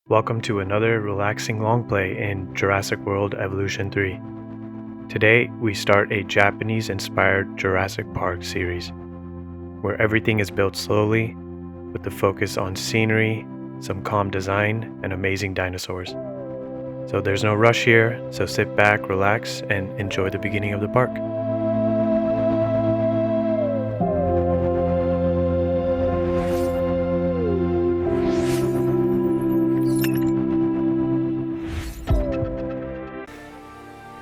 Welcome to another relaxing long play in Jurassic World Evolution 3. Today, we start a Japanese-inspired Jurassic Park series, where everything is built slowly, with the focus on scenery, some calm design, and amazing dinosaurs. So there's no rush here, so sit back, relax, and enjoy the beginning of the park.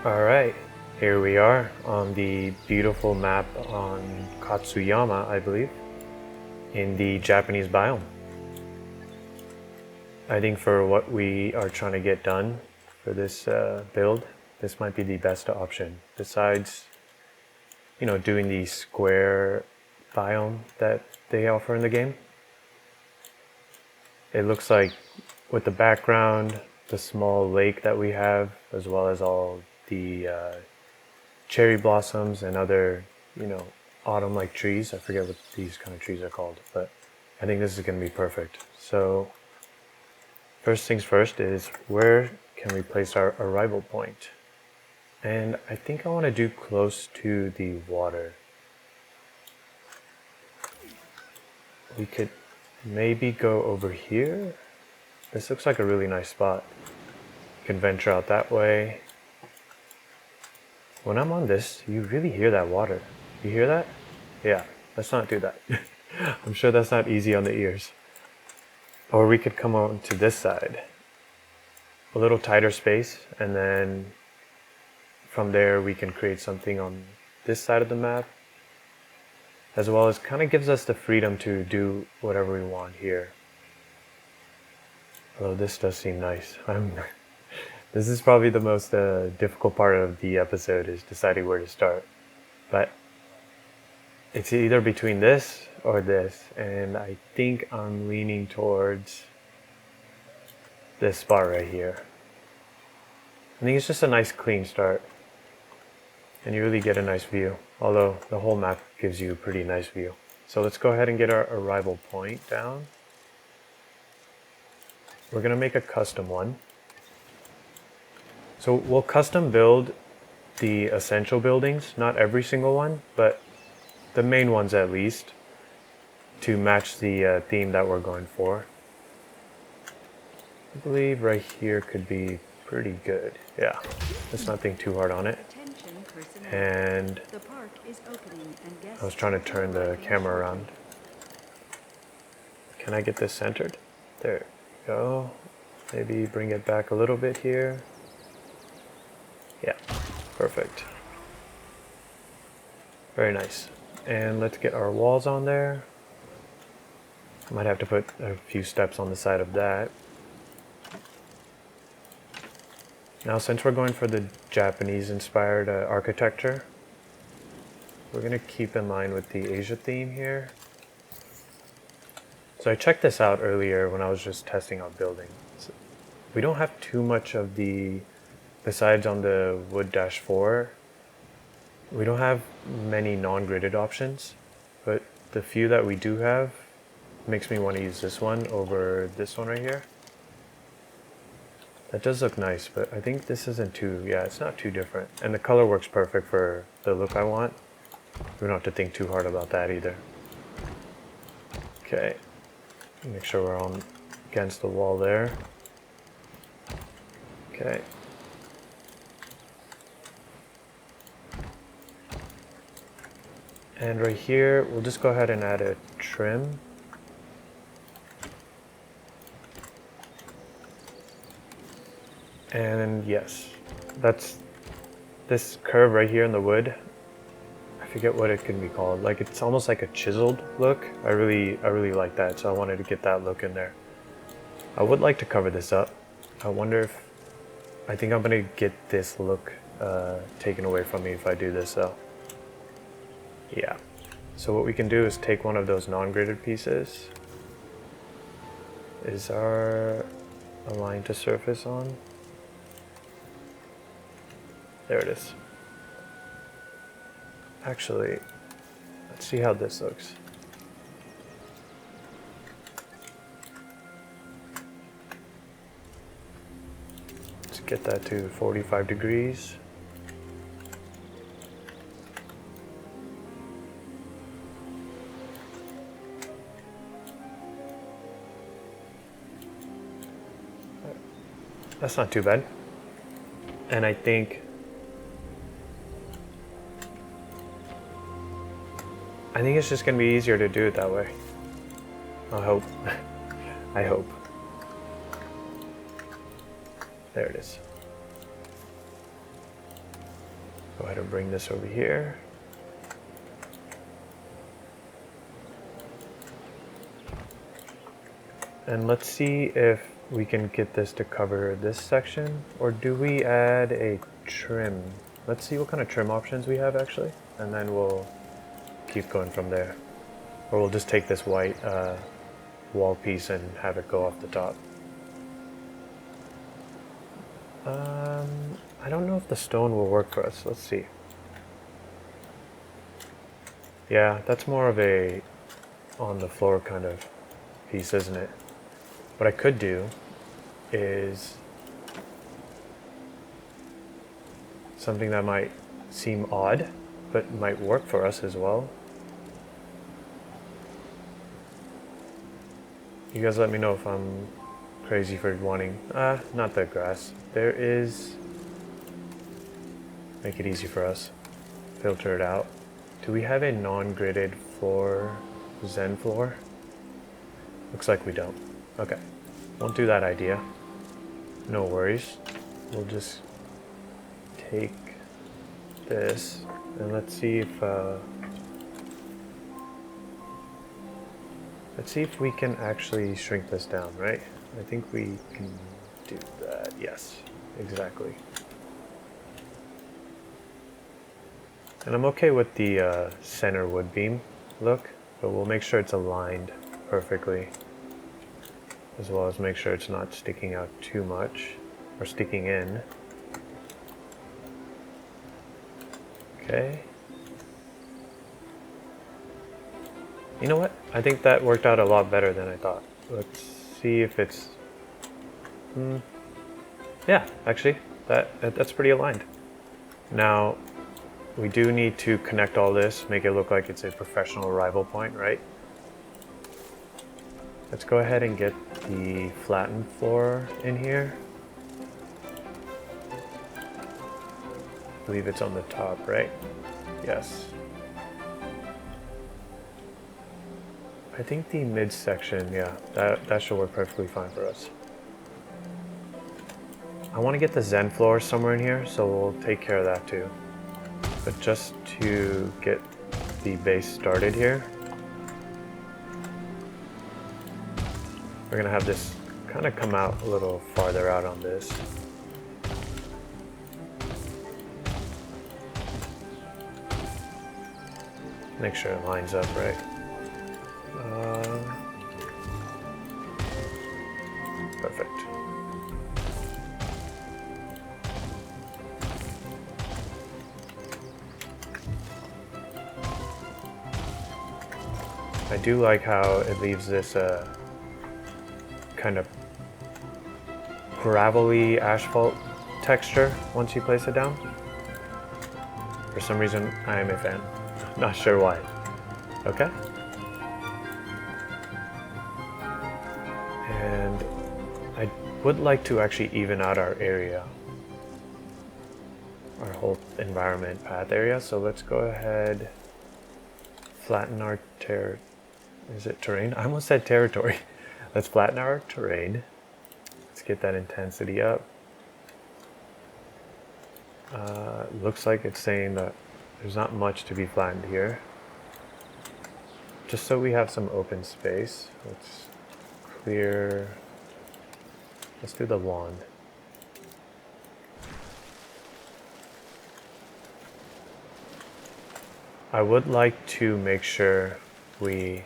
Alright, here we are on the beautiful map on Katsuyama, I believe, in the Japanese biome. I think for what we are trying to get done for this build, this might be the best option. Besides, doing the square biome that they offer in the game. It looks like with the background, the small lake that we have, as well as all the cherry blossoms and other, autumn-like trees. I forget what these kind of trees are called, but I think this is going to be perfect. So first things first is, where can we place our arrival point? And I think I want to do close to the water. We could maybe go over here. This looks like a really nice spot. You can venture out that way. When I'm on this, you really hear that water. You hear that? Yeah, let's not do that. I'm sure that's not easy on the ears. Or we could come on to this side. A little tighter space, and then from there we can create something on this side of the map, as well as kind of gives us the freedom to do whatever we want here. Although this does seem nice. This is probably the most difficult part of the episode, is deciding where to start. But it's either between this or this, and I think I'm leaning towards this spot right here. I think it's just a nice clean start, and you really get a nice view, although the whole map gives you a pretty nice view. So let's go ahead and get our arrival point down. We're going to make a custom one. So we'll custom build the essential buildings, not every single one, but the main ones at least, to match the theme that we're going for. I believe right here could be pretty good. Yeah, let's not think too hard on it. And I was trying to turn the camera around. Can I get this centered? There we go. Maybe bring it back a little bit here. Yeah, perfect. Very nice. And let's get our walls on there. Might have to put a few steps on the side of that. Now, since we're going for the Japanese-inspired architecture, we're going to keep in line with the Asia theme here. So I checked this out earlier when I was just testing out building. So we don't have too much of the, besides on the wood-4, we don't have many non-gridded options, but the few that we do have makes me want to use this one over this one right here. That does look nice, but I think this isn't too, it's not too different. And the color works perfect for the look I want. We don't have to think too hard about that either. Okay, make sure we're on against the wall there. Okay. And right here, we'll just go ahead and add a trim. And yes, that's this curve right here in the wood. I forget what it can be called. Like, it's almost like a chiseled look. I really like that, so I wanted to get that look in there. I would like to cover this up. I wonder if, I think I'm gonna get this look taken away from me if I do this though. Yeah. So what we can do is take one of those non-gridded pieces. Is our align to surface on? There it is. Actually, let's see how this looks. get that to 45 degrees. That's not too bad. And I think it's just going to be easier to do it that way. I hope. I hope. There it is. Go ahead and bring this over here. And let's see if we can get this to cover this section, or do we add a trim? Let's see what kind of trim options we have actually, and then we'll keep going from there. Or we'll just take this white wall piece and have it go off the top. I don't know if the stone will work for us. Let's see. Yeah, that's more of a on the floor kind of piece, isn't it? What I could do is something that might seem odd, but might work for us as well. You guys let me know if I'm crazy for wanting, not the grass. There is, make it easy for us, filter it out. Do we have a non-gridded floor, Zen floor? Looks like we don't. Okay, won't do that idea. No worries. We'll just take this and let's see if we can actually shrink this down, right? I think we can do that. Yes, exactly. And I'm okay with the center wood beam look, but we'll make sure it's aligned perfectly, as well as make sure it's not sticking out too much or sticking in. Okay. You know what? I think that worked out a lot better than I thought. Let's see if it's... yeah, actually, that's pretty aligned. Now, we do need to connect all this, make it look like it's a professional arrival point, right? Let's go ahead and get the flattened floor in here. I believe it's on the top, right? Yes. I think the midsection, yeah, that should work perfectly fine for us. I want to get the Zen floor somewhere in here, so we'll take care of that too. But just to get the base started here, we're gonna have this kind of come out a little farther out on this. Make sure it lines up right. Perfect. I do like how it leaves this kind of gravelly asphalt texture once you place it down. For some reason, I am a fan. Not sure why. Okay. And I would like to actually even out our area, our whole environment path area. So let's go ahead, flatten our is it terrain? I almost said territory. Let's flatten our terrain. Let's get that intensity up. Looks like it's saying that there's not much to be flattened here. Just so we have some open space, let's clear, let's do the wand. I would like to make sure we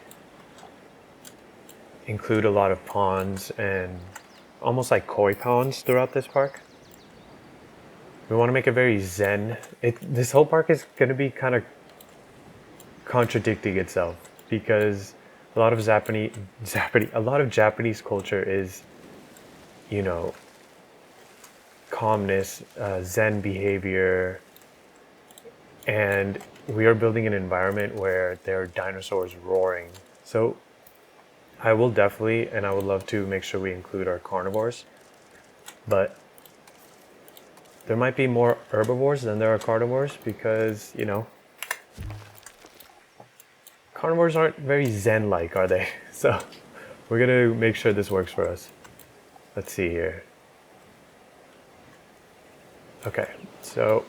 include a lot of ponds and almost like koi ponds throughout this park. We want to make it very zen. This whole park is going to be kind of contradicting itself because a lot of Japanese culture is, you know, calmness, Zen behavior, and we are building an environment where there are dinosaurs roaring. So I will definitely, and I would love to make sure we include our carnivores, but there might be more herbivores than there are carnivores because, you know, carnivores aren't very Zen-like, are they? So we're gonna make sure this works for us. Let's see here. Okay, so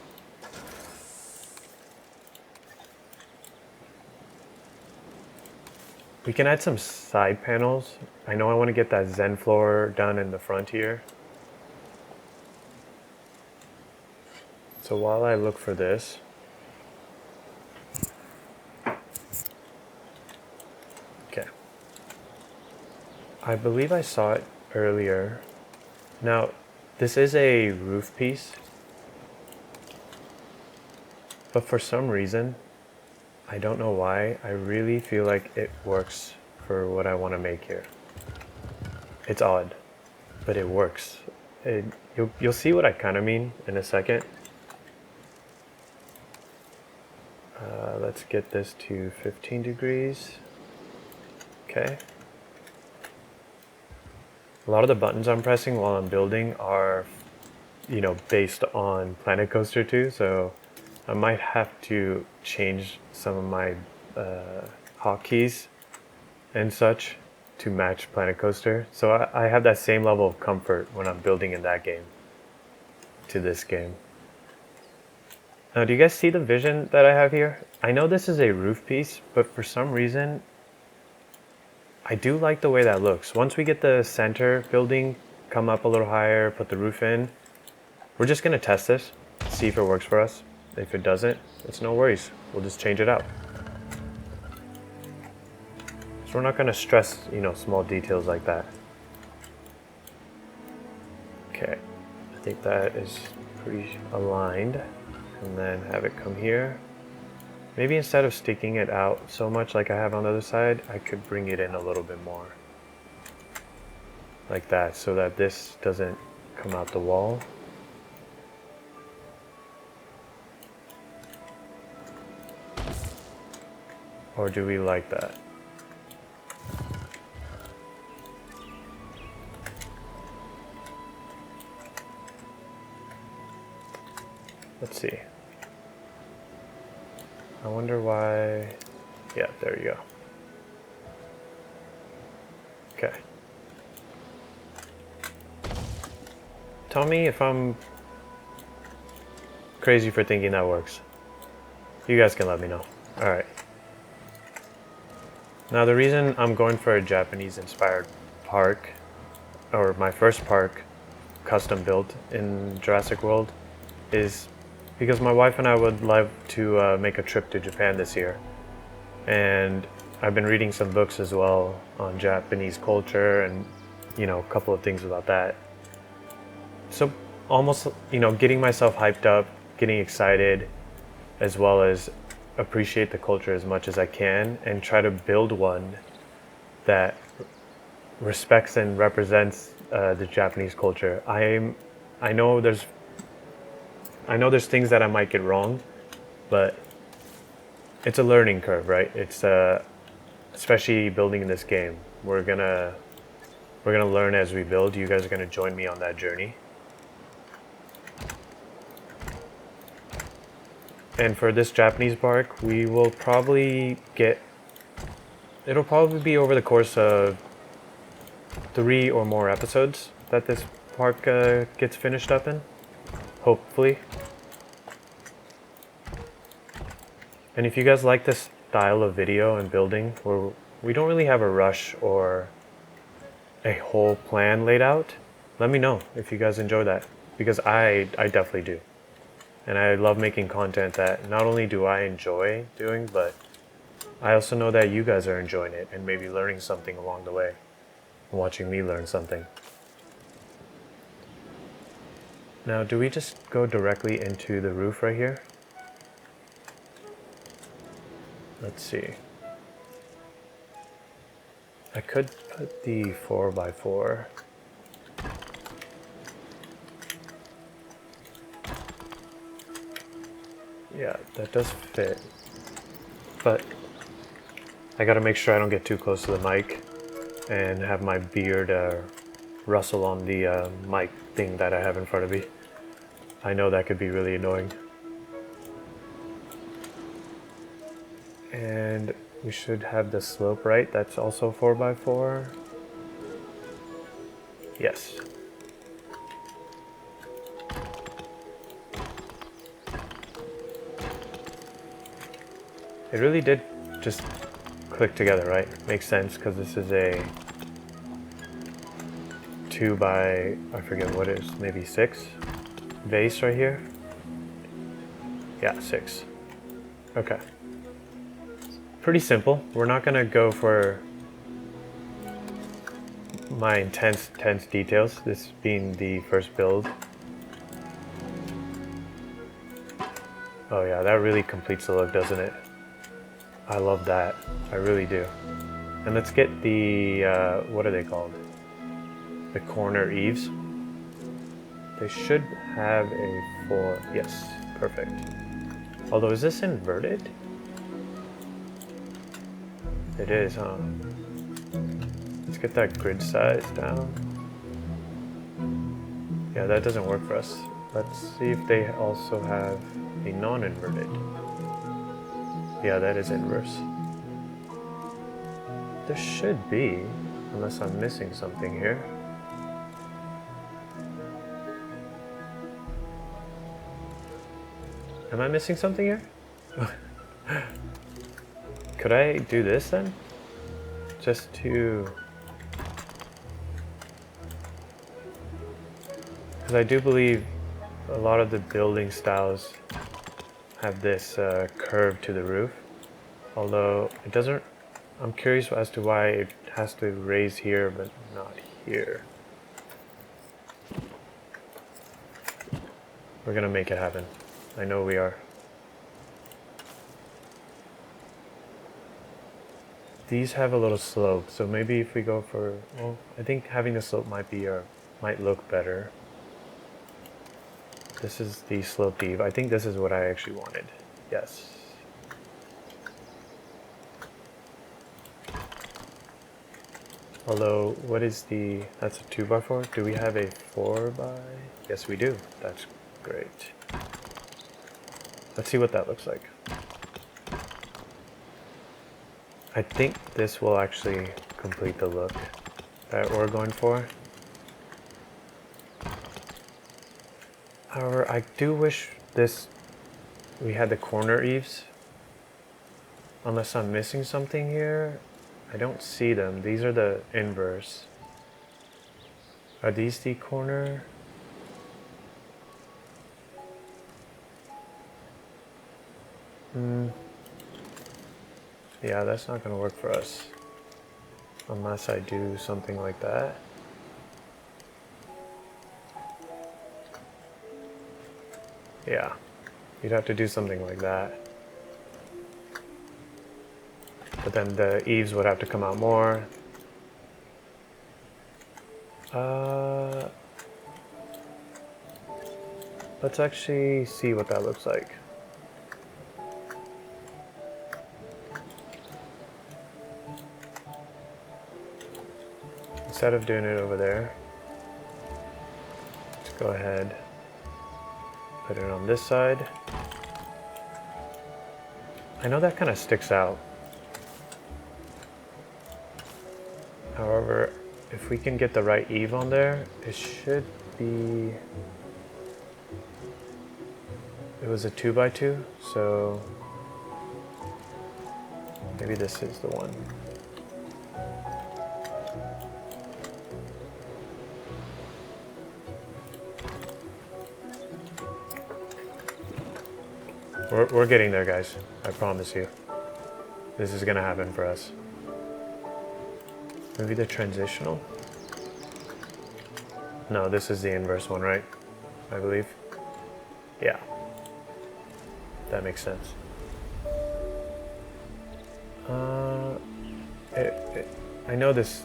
we can add some side panels. I know I want to get that Zen floor done in the front here. So while I look for this, okay. I believe I saw it earlier. Now, this is a roof piece, but for some reason, I don't know why, I really feel like it works for what I want to make here. It's odd, but it works. You'll see what I kind of mean in a second. Let's get this to 15 degrees. Okay. A lot of the buttons I'm pressing while I'm building are, you know, based on Planet Coaster 2, so I might have to change some of my hotkeys and such to match Planet Coaster. So I have that same level of comfort when I'm building in that game to this game. Now, do you guys see the vision that I have here? I know this is a roof piece, but for some reason, I do like the way that looks. Once we get the center building, come up a little higher, put the roof in, we're just gonna test this, see if it works for us. If it doesn't, it's no worries. We'll just change it out. So we're not gonna stress, you know, small details like that. Okay, I think that is pretty aligned. And then have it come here. Maybe instead of sticking it out so much like I have on the other side, I could bring it in a little bit more. Like that, so that this doesn't come out the wall. Or do we like that? Let's see. I wonder why. Yeah, there you go. Okay. Tell me if I'm crazy for thinking that works. You guys can let me know. All right. Now the reason I'm going for a Japanese inspired park, or my first park custom built in Jurassic World, is because my wife and I would love to make a trip to Japan this year. And I've been reading some books as well on Japanese culture and, you know, a couple of things about that. So almost, you know, getting myself hyped up, getting excited, as well as appreciate the culture as much as I can and try to build one that respects and represents the Japanese culture. I know there's things that I might get wrong, but it's a learning curve, right? It's especially building in this game. We're gonna learn as we build. You guys are gonna join me on that journey. And for this Japanese park, we will probably it'll probably be over the course of 3 or more episodes that this park gets finished up in, hopefully. And if you guys like this style of video and building, where we don't really have a rush or a whole plan laid out, let me know if you guys enjoy that, because I definitely do. And I love making content that not only do I enjoy doing, but I also know that you guys are enjoying it and maybe learning something along the way, watching me learn something. Now, do we just go directly into the roof right here? Let's see. I could put the 4x4. Yeah, that does fit. But I gotta make sure I don't get too close to the mic and have my beard rustle on the mic thing that I have in front of me. I know that could be really annoying. And we should have the slope right. That's also 4x4. Yes. It really did just click together, right? Makes sense because this is a 2 by, I forget what it is, maybe 6 vase right here. Yeah, 6. Okay. Pretty simple. We're not gonna go for my intense details, this being the first build. Oh yeah, that really completes the look, doesn't it? I love that. I really do. And let's get the, what are they called? The corner eaves. They should have a 4. Yes, perfect. Although, is this inverted? It is, huh? Let's get that grid size down. Yeah, that doesn't work for us. Let's see if they also have a non-inverted. Yeah, that is inverse. There should be, unless I'm missing something here. Am I missing something here? Could I do this then? Just to... Because I do believe a lot of the building styles have this curve to the roof. Although it doesn't... I'm curious as to why it has to raise here but not here. We're gonna make it happen. I know we are. These have a little slope, so maybe if we go for, well, I think having the slope might look better. This is the sloped eave. I think this is what I actually wanted. Yes. Although, what is the, that's a 2x4? Do we have a 4x? Yes, we do. That's great. Let's see what that looks like. I think this will actually complete the look that we're going for. However, I do wish we had the corner eaves. Unless I'm missing something here. I don't see them. These are the inverse. Are these the corner? Yeah, that's not going to work for us. Unless I do something like that. Yeah, you'd have to do something like that. But then the eaves would have to come out more. Let's actually see what that looks like. Instead of doing it over there, let's go ahead, put it on this side. I know that kind of sticks out. However, if we can get the right eave on there, it should be... It was a 2x2, so maybe this is the one. We're getting there, guys. I promise you. This is gonna happen for us. Maybe the transitional? No, this is the inverse one, right? I believe. Yeah. That makes sense. I know this...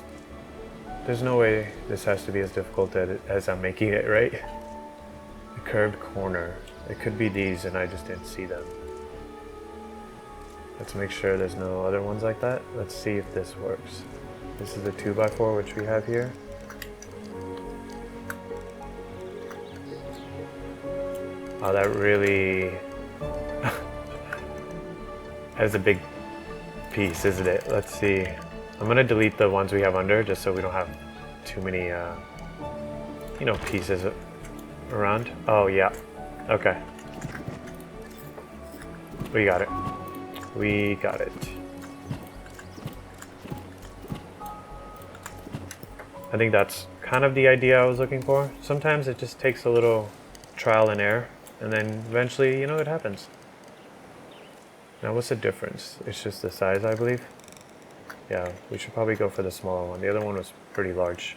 There's no way this has to be as difficult as I'm making it, right? The curved corner. It could be these and I just didn't see them. Let's make sure there's no other ones like that. Let's see if this works. This is a 2x4 which we have here. Oh, that really has a big piece, isn't it? Let's see. I'm gonna delete the ones we have under just so we don't have too many, you know, pieces around. Oh yeah, okay. We got it. We got it. I think that's kind of the idea I was looking for. Sometimes it just takes a little trial and error, and then eventually, you know, it happens. Now, what's the difference? It's just the size, I believe. Yeah, we should probably go for the smaller one. The other one was pretty large.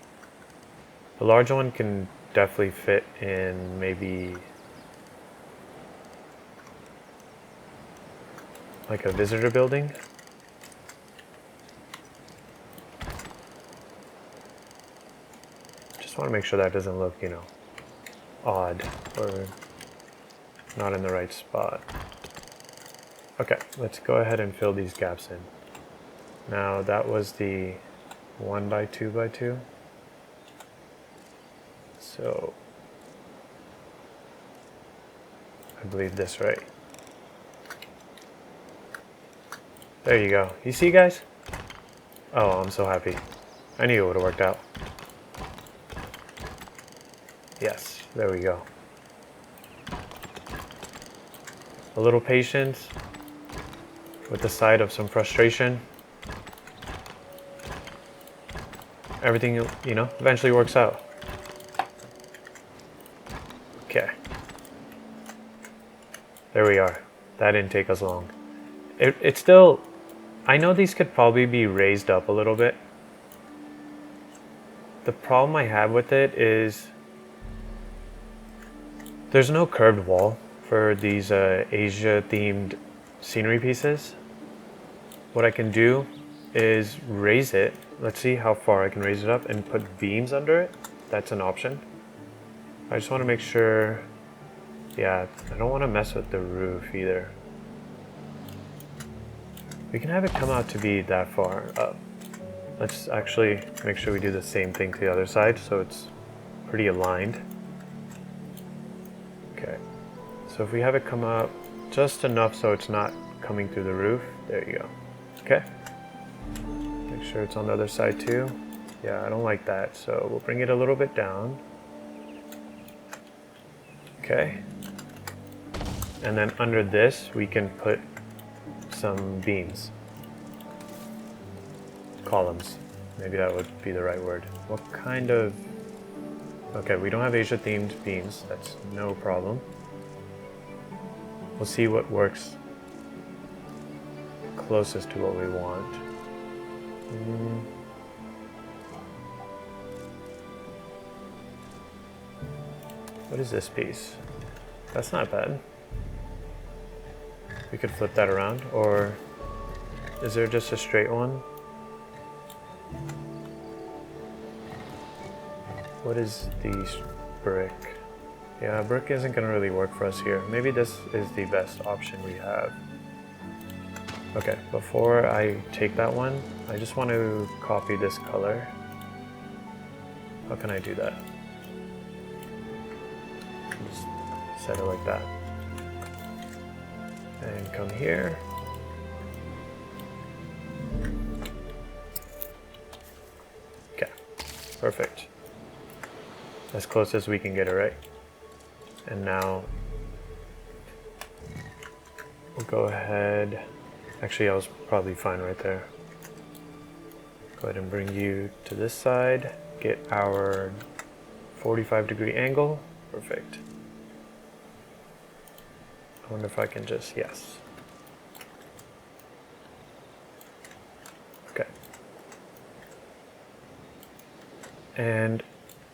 The large one can definitely fit in maybe like a visitor building. Just want to make sure that doesn't look, you know, odd or not in the right spot. Okay, let's go ahead and fill these gaps in. Now that was the 1x2x2. So I believe this, right? There you go. You see, guys? Oh, I'm so happy. I knew it would have worked out. Yes, there we go. A little patience with the side of some frustration. Everything, you know, eventually works out. Okay. There we are. That didn't take us long. It's still, I know these could probably be raised up a little bit. The problem I have with it is there's no curved wall for these Asia themed scenery pieces. What I can do is raise it. Let's see how far I can raise it up and put beams under it. That's an option. I just want to make sure, yeah, I don't want to mess with the roof either. We can have it come out to be that far up. Let's actually make sure we do the same thing to the other side so it's pretty aligned. Okay, so if we have it come up just enough so it's not coming through the roof, there you go. Okay, make sure it's on the other side too. Yeah, I don't like that, so we'll bring it a little bit down. Okay, and then under this we can put some beams. Columns, maybe that would be the right word. What kind of, okay, we don't have Asia themed beams, that's no problem. We'll see what works closest to what we want. What is this piece? That's not bad. We could flip that around, or is there just a straight one? What is the brick? Yeah, brick isn't gonna really work for us here. Maybe this is the best option we have. Okay, before I take that one, I just want to copy this color. How can I do that? Just set it like that. And come here. Okay, perfect. As close as we can get it, right? And now we'll go ahead. Actually, I was probably fine right there. Go ahead and bring you to this side. Get our 45-degree angle. Perfect. I wonder if I can just, yes. Okay. And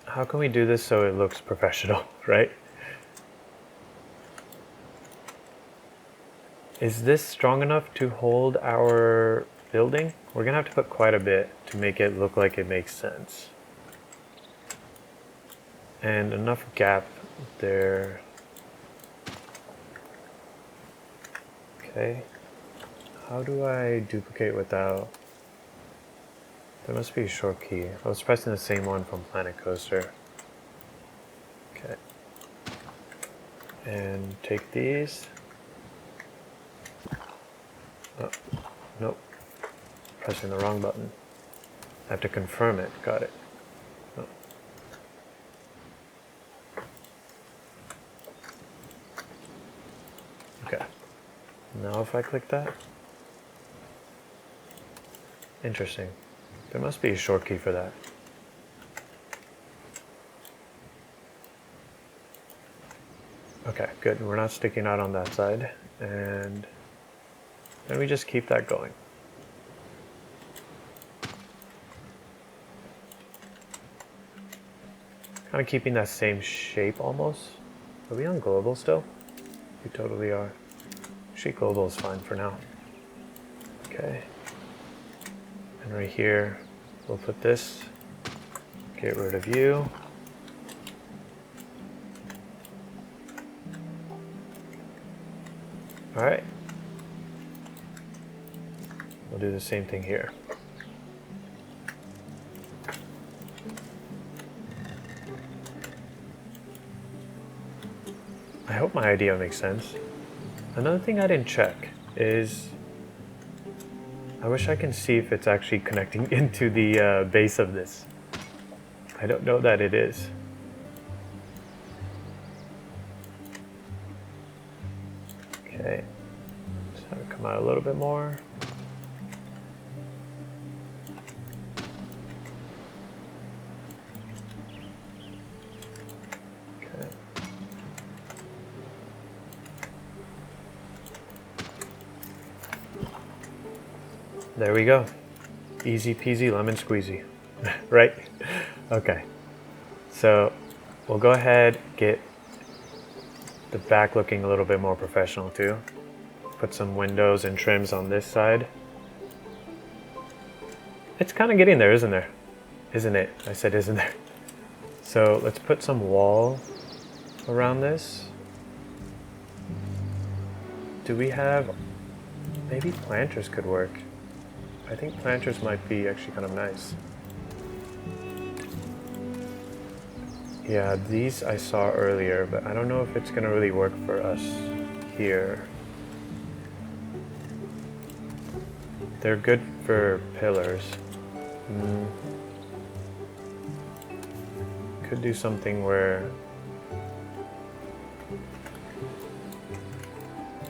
how can we do this so it looks professional, right? Is this strong enough to hold our building? We're gonna have to put quite a bit to make it look like it makes sense. And enough gap there. Okay. How do I duplicate without... There must be a short key. I was pressing the same one from Planet Coaster. Okay. And take these. Oh, nope. Pressing the wrong button. I have to confirm it. Got it. Oh. Okay. Now if I click that. Interesting. There must be a short key for that. Okay, good. We're not sticking out on that side. And then we just keep that going. Kind of keeping that same shape almost. Are we on global still? We totally are. Actually, global is fine for now. Okay. And right here, we'll put this. Get rid of you. All right. We'll do the same thing here. I hope my idea makes sense. Another thing I didn't check is I wish I can see if it's actually connecting into the base of this. I don't know that it is. Okay, just have it come out a little bit more. Okay. There we go. Easy peasy lemon squeezy, right? Okay, so we'll go ahead, get the back looking a little bit more professional too. Put some windows and trims on this side. It's kind of getting there, isn't there? Isn't it? I said isn't there. So let's put some wall around this. Do we have... Maybe planters could work. I think planters might be actually kind of nice. Yeah, these I saw earlier, but I don't know if it's going to really work for us here. They're good for pillars. Could do something where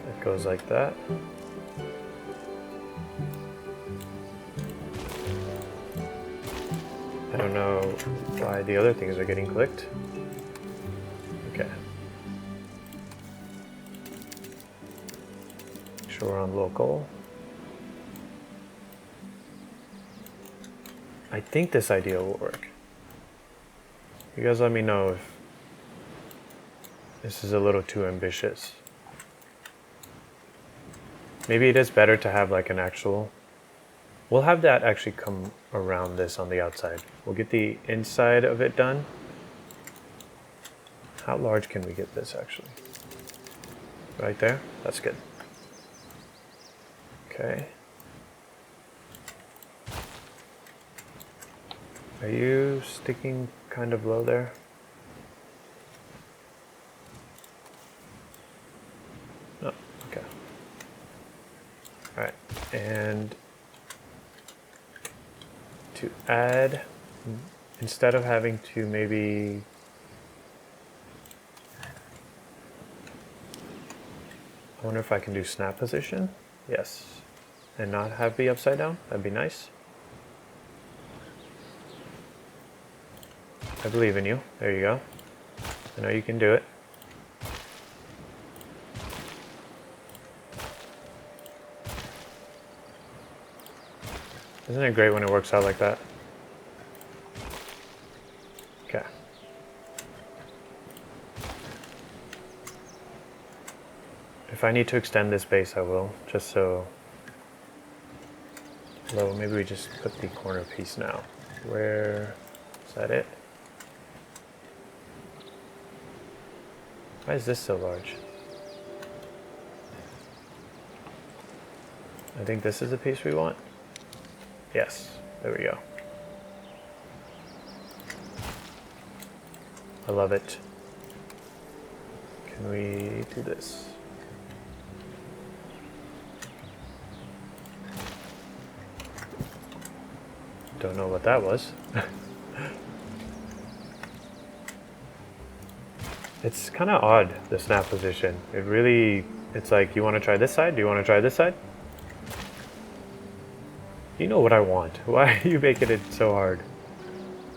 it goes like that. I don't know why the other things are getting clicked. Okay. Make sure we're on local. I think this idea will work. You guys let me know if this is a little too ambitious. Maybe it is better to have like an actual... We'll have that actually come around this on the outside. We'll get the inside of it done. How large can we get this actually? Right there? That's good. Okay. Are you sticking kind of low there? No, okay. All right, and to add, instead of having to maybe I wonder if I can do snap position. Yes, and not have be upside down. That'd be nice. I believe in you. There you go. I know you can do it. Isn't it great when it works out like that? Okay. If I need to extend this base, I will, just so... Well, maybe we just put the corner piece now. Where... Is that it? Why is this so large? I think this is the piece we want. Yes, there we go. I love it. Can we do this? Don't know what that was. It's kind of odd, the snap position. It's like, you want to try this side? Do you want to try this side? You know what I want. Why are you making it so hard?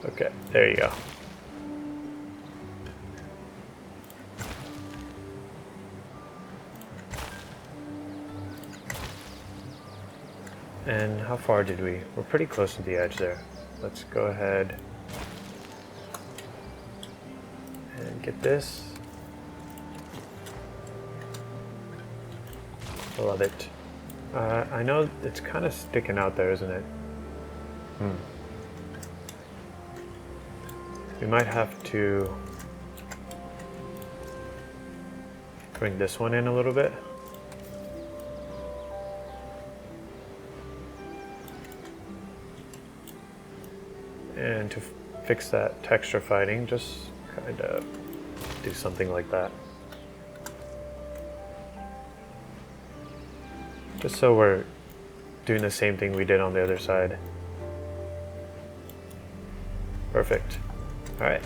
Okay, there you go. And how far did we? We're pretty close to the edge there. Let's go ahead and get this. I love it. I know it's kind of sticking out there, isn't it? We might have to bring this one in a little bit. And to fix that texture fighting, just kind of do something like that. Just so we're doing the same thing we did on the other side. Perfect. All right.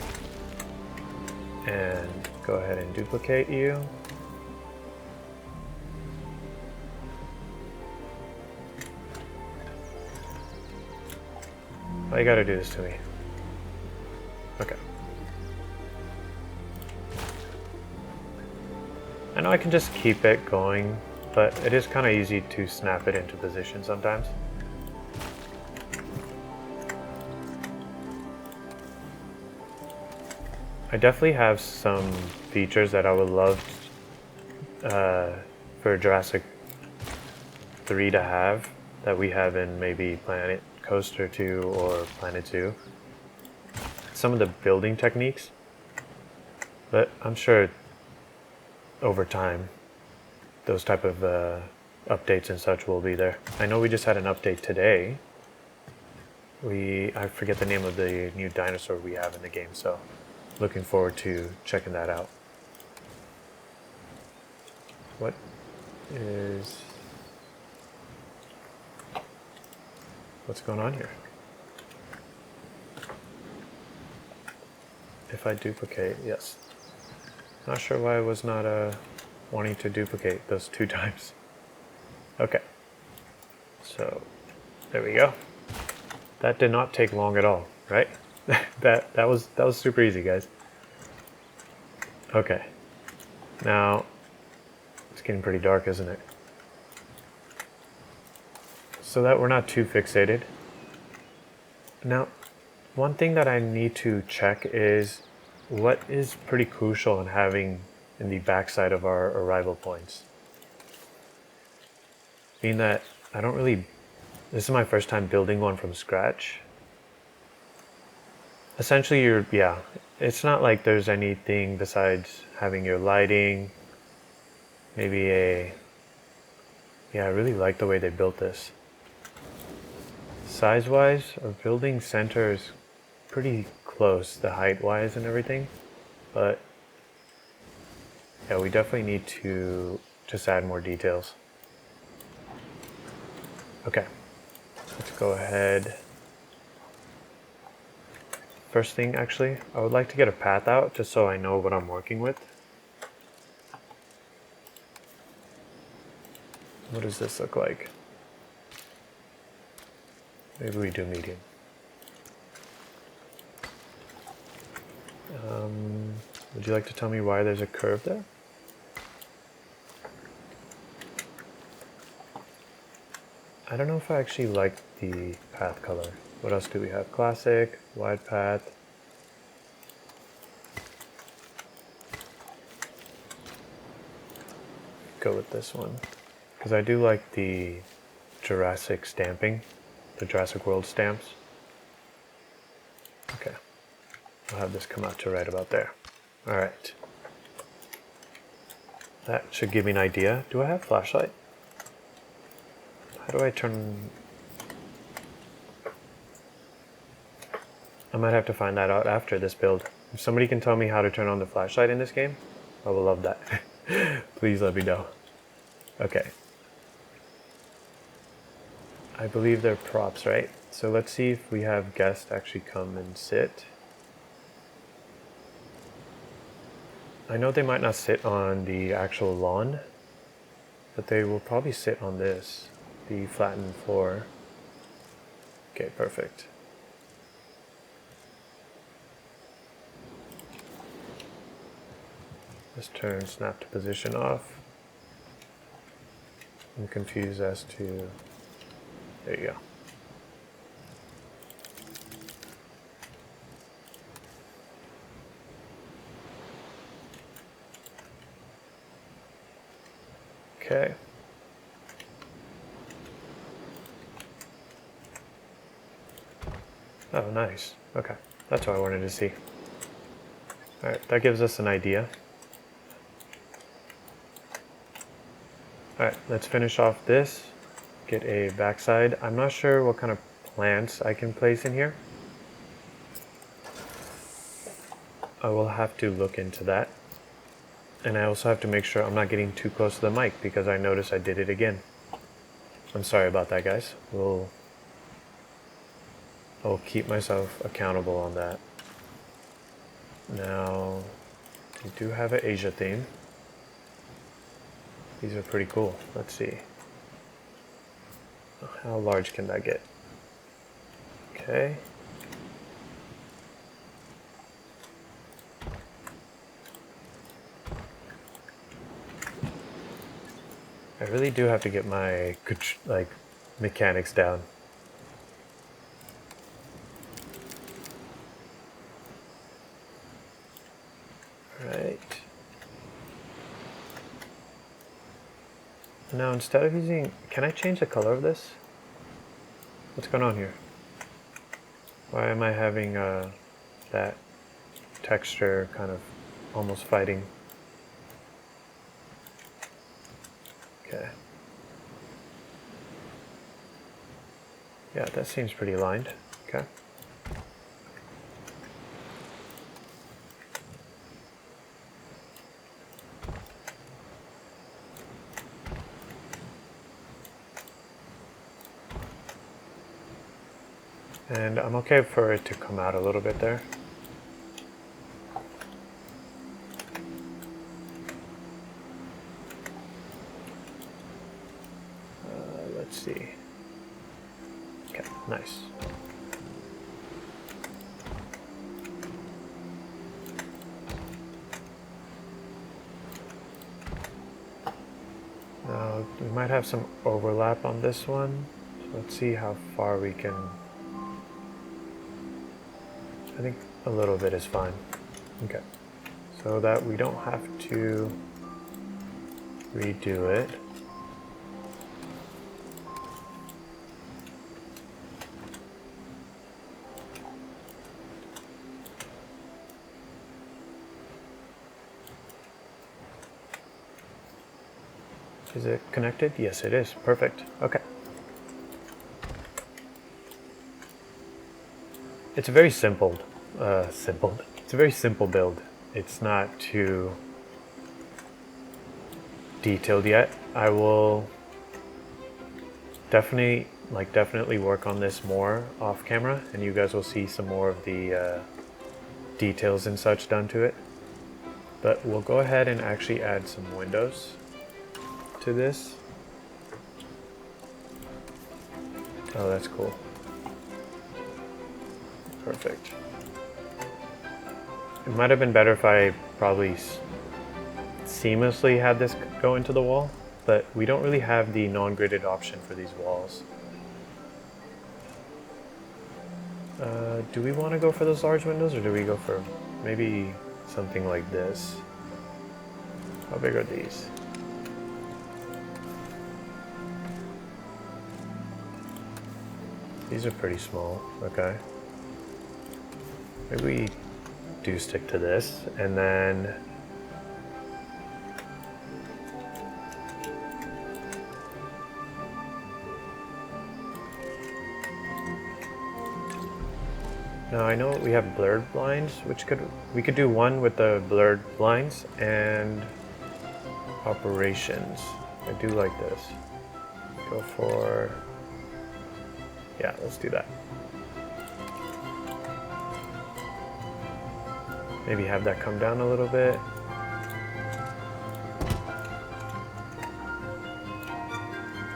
And go ahead and duplicate you. Why you gotta do this to me? Okay. I know I can just keep it going, but it is kind of easy to snap it into position sometimes. I definitely have some features that I would love for Jurassic 3 to have that we have in maybe Planet Coaster 2 or Planet 2. Some of the building techniques, but I'm sure over time those type of updates and such will be there. I know we just had an update today. I forget the name of the new dinosaur we have in the game, so looking forward to checking that out. What's going on here? If I duplicate, yes. Not sure why I was not wanting to duplicate those 2 times. Okay. So there we go. That did not take long at all, right? that was super easy, guys. Okay. Now it's getting pretty dark, isn't it? So that we're not too fixated. Now, one thing that I need to check is what is pretty crucial in having in the backside of our arrival points. Being that this is my first time building one from scratch. Essentially, it's not like there's anything besides having your lighting, maybe I really like the way they built this. Size-wise, our building center is pretty close, the height-wise and everything, but yeah, we definitely need to just add more details. Okay, let's go ahead. First thing, actually, I would like to get a path out just so I know what I'm working with. What does this look like? Maybe we do medium. Would you like to tell me why there's a curve there? I don't know if I actually like the path color. What else do we have? Classic, wide path. Go with this one. Because I do like the Jurassic stamping, the Jurassic World stamps. Okay. I'll have this come out to right about there. All right. That should give me an idea. Do I have flashlight? I How do I turn... I might have to find that out after this build. If somebody can tell me how to turn on the flashlight in this game, I will love that. Please let me know. Okay. I believe they're props, right? So let's see if we have guests actually come and sit. I know they might not sit on the actual lawn, but they will probably sit on this, the flattened floor. Okay, perfect. Let's turn snap to position off. I'm confused as to... There you go. Okay. Oh, nice. Okay. That's what I wanted to see. Alright, that gives us an idea. Alright, let's finish off this. Get a backside. I'm not sure what kind of plants I can place in here. I will have to look into that. And I also have to make sure I'm not getting too close to the mic because I noticed I did it again. I'm sorry about that, guys. I'll keep myself accountable on that. Now, we do have an Asia theme. These are pretty cool. Let's see. How large can that get? Okay. I really do have to get my mechanics down. Right. Now instead of using, can I change the color of this? What's going on here? Why am I having that texture kind of almost fighting? Okay. Yeah, that seems pretty aligned. Okay. And I'm okay for it to come out a little bit there. Let's see. Okay, nice. Now, we might have some overlap on this one. So let's see how far we can... I think a little bit is fine. Okay. So that we don't have to redo it. Is it connected? Yes, it is. Perfect. Okay. It's a very simple, it's a very simple build. It's not too detailed yet. I will definitely work on this more off camera, and you guys will see some more of the details and such done to it. But we'll go ahead and actually add some windows to this. Oh, that's cool. Perfect. It might have been better if I probably seamlessly had this go into the wall, but we don't really have the non-gridded option for these walls. Do we want to go for those large windows, or do we go for maybe something like this? How big are these? These are pretty small. Okay. Maybe we do stick to this, and then Now I know we have blurred blinds, which we could do one with the blurred blinds and operations. I do like this. Go for, yeah, let's do that. Maybe have that come down a little bit.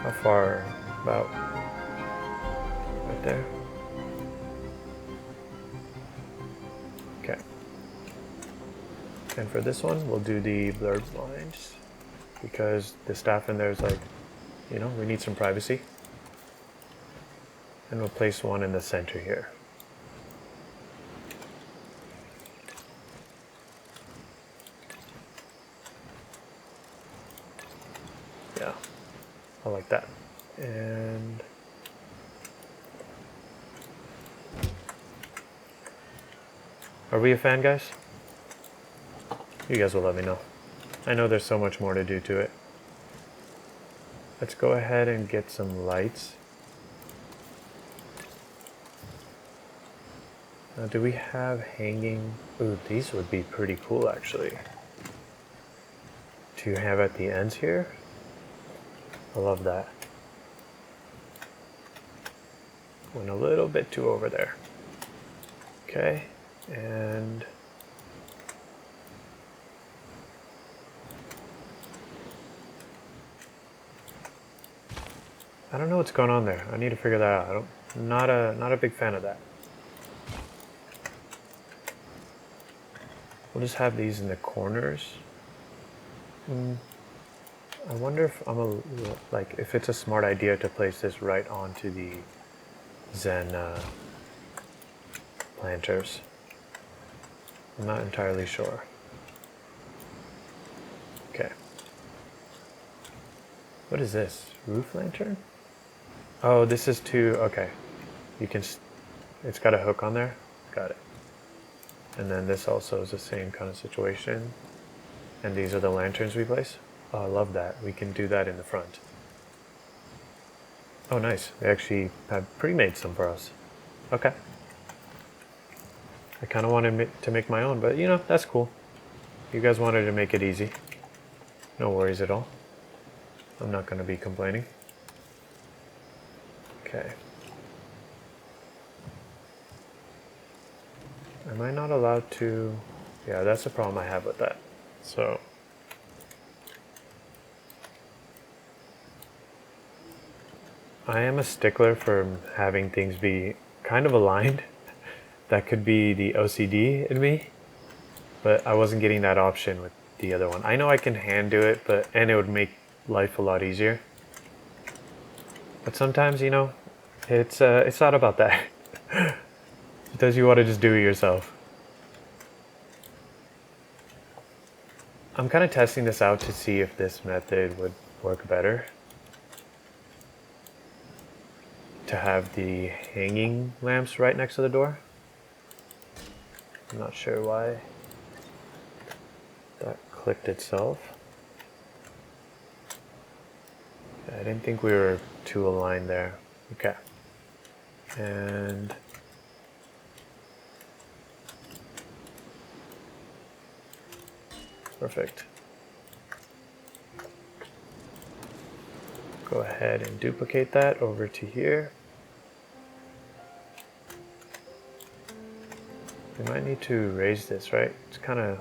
How far? About right there. Okay. And for this one, we'll do the blurred blinds because the staff in there is like, you know, we need some privacy. And we'll place one in the center here. Yeah, I like that. And are we a fan, guys? You guys will let me know. I know there's so much more to do to it. Let's go ahead and get some lights. Now, do we have hanging? Ooh, these would be pretty cool actually. To have at the ends here. I love that. Went a little bit too over there. Okay, and I don't know what's going on there. I need to figure that out. Not a big fan of that. We'll just have these in the corners. I wonder if if it's a smart idea to place this right onto the Zen planters. I'm not entirely sure. Okay. What is this? Roof lantern? Oh, this is to, okay. You can, it's got a hook on there. Got it. And then this also is the same kind of situation. And these are the lanterns we place. Oh, I love that. We can do that in the front. Oh, nice. They actually have pre-made some for us. Okay. I kind of wanted to make my own, but you know, that's cool. You guys wanted to make it easy. No worries at all. I'm not going to be complaining. Okay. Am I not allowed to? Yeah, that's the problem I have with that. So I am a stickler for having things be kind of aligned. That could be the OCD in me, but I wasn't getting that option with the other one. I know I can hand do it, and it would make life a lot easier. But sometimes, you know, it's not about that. Sometimes you want to just do it yourself. I'm kind of testing this out to see if this method would work better. To have the hanging lamps right next to the door. I'm not sure why that clicked itself. I didn't think we were too aligned there. Okay. And perfect. Go ahead and duplicate that over to here. We might need to raise this, right? It's kind of...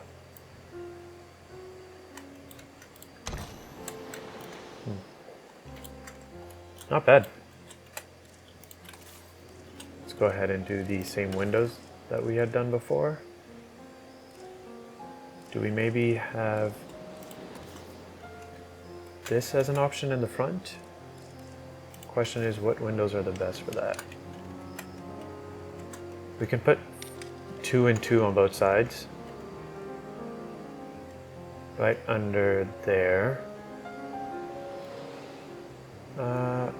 Not bad. Let's go ahead and do the same windows that we had done before. Do we maybe have this as an option in the front? Question is, what windows are the best for that? We can put 2 and 2 on both sides. Right under there.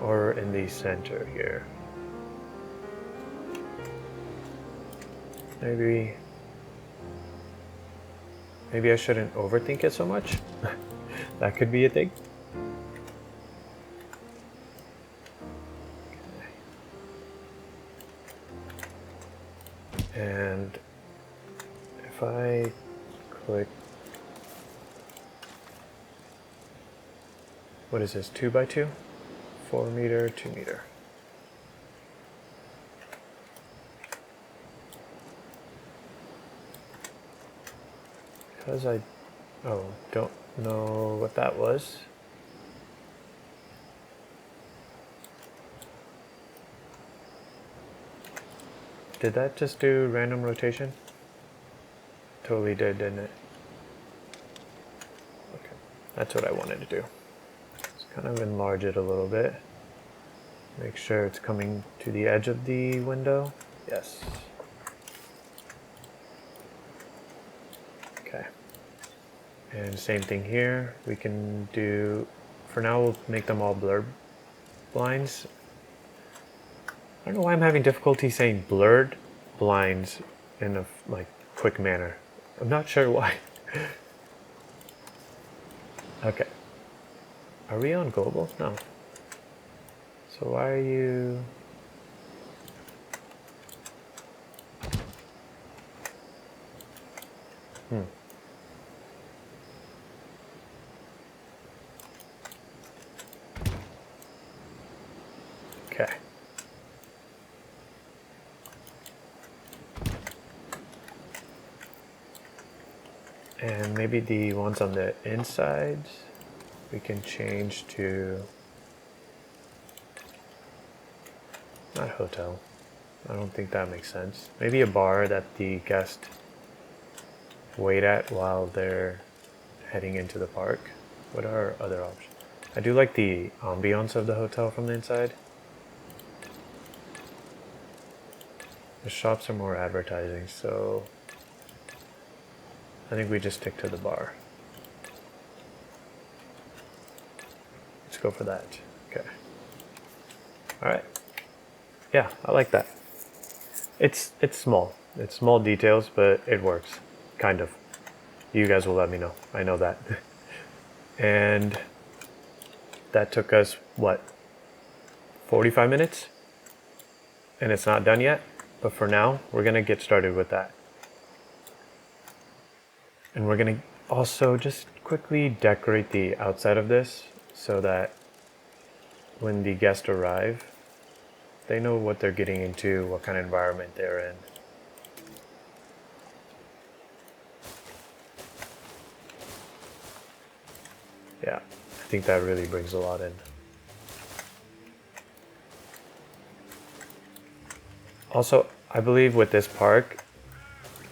Or in the center here. Maybe I shouldn't overthink it so much. That could be a thing. Okay. if I click, what is this, 2x2? 4 meter, 2 meter. Because I don't know what that was. Did that just do random rotation? Totally did, didn't it? Okay, that's what I wanted to do. Let's kind of enlarge it a little bit. Make sure it's coming to the edge of the window. Yes. Okay. And same thing here. We can do, for now we'll make them all blurred blinds. I don't know why I'm having difficulty saying blurred blinds in a quick manner. I'm not sure why. Okay. Are we on global? No. So why are you... Okay. And maybe the ones on the insides we can change to, not hotel. I don't think that makes sense. Maybe a bar that the guests wait at while they're heading into the park. What are other options? I do like the ambiance of the hotel from the inside. The shops are more advertising, so I think we just stick to the bar. Let's go for that. Okay. All right. Yeah, I like that. It's small. It's small details, but it works. Kind of. You guys will let me know. I know that. And that took us, what, 45 minutes? And it's not done yet. But for now, we're going to get started with that. And we're going to also just quickly decorate the outside of this so that when the guests arrive, they know what they're getting into, what kind of environment they're in. Yeah, I think that really brings a lot in. Also, I believe with this park,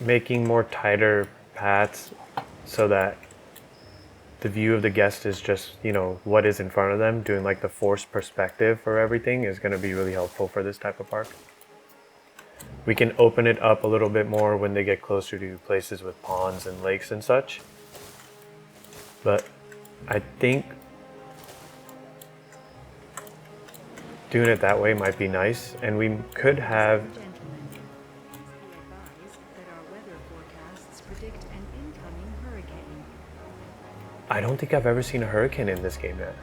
making more tighter paths so that the view of the guest is just, you know, what is in front of them, doing like the forced perspective for everything is going to be really helpful for this type of park. We can open it up a little bit more when they get closer to places with ponds and lakes and such. But I think doing it that way might be nice, and we could have... I don't think I've ever seen a hurricane in this game yet.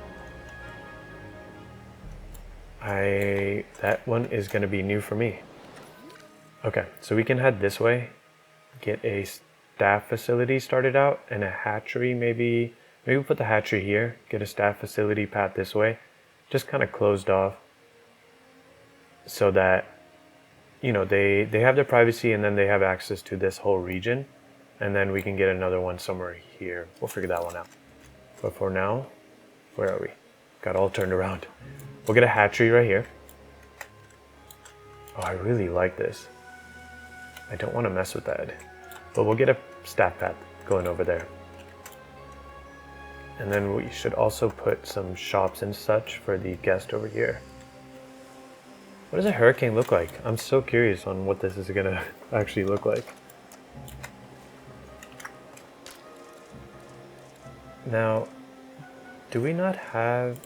That one is going to be new for me. Okay, so we can head this way, get a staff facility started out, and a hatchery maybe we'll put the hatchery here, get a staff facility path this way, just kind of closed off so that, you know, they have their privacy and then they have access to this whole region, and then we can get another one somewhere here. We'll figure that one out. But for now, where are we? Got all turned around. We'll get a hatchery right here. Oh, I really like this. I don't want to mess with that. But we'll get a staff path going over there. And then we should also put some shops and such for the guest over here. What does a hurricane look like? I'm so curious on what this is gonna actually look like. Now, do we not have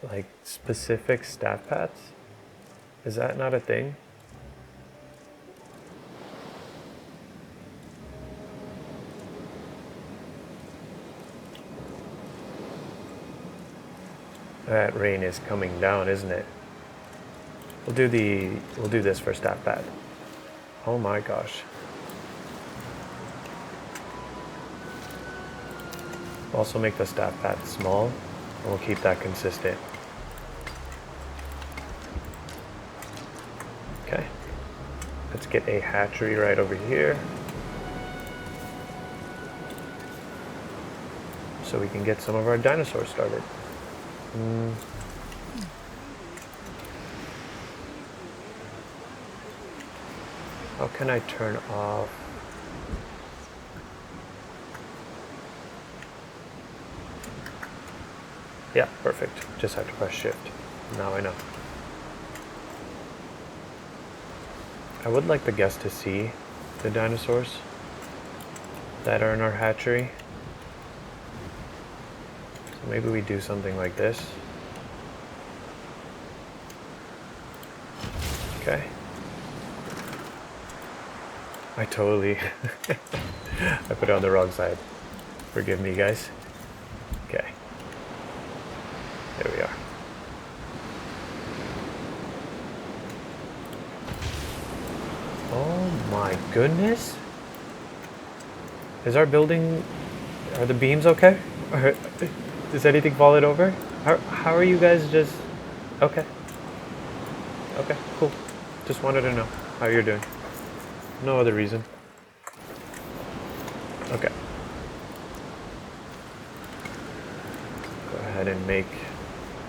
like specific staff paths? Is that not a thing? That rain is coming down, isn't it? We'll do this for staff path. Oh my gosh. Also make the staff path small, and we'll keep that consistent. Okay. Let's get a hatchery right over here, so we can get some of our dinosaurs started. How can I turn off? Yeah, perfect. Just have to press shift. Now I know. I would like the guests to see the dinosaurs that are in our hatchery. So maybe we do something like this. Okay. I totally I put it on the wrong side. Forgive me, guys. Okay. There we are. Oh my goodness. Is our building, are the beams okay? Or does anything fall it over? How are you guys just, okay. Okay, cool. Just wanted to know how you're doing. No other reason. Okay. Go ahead and make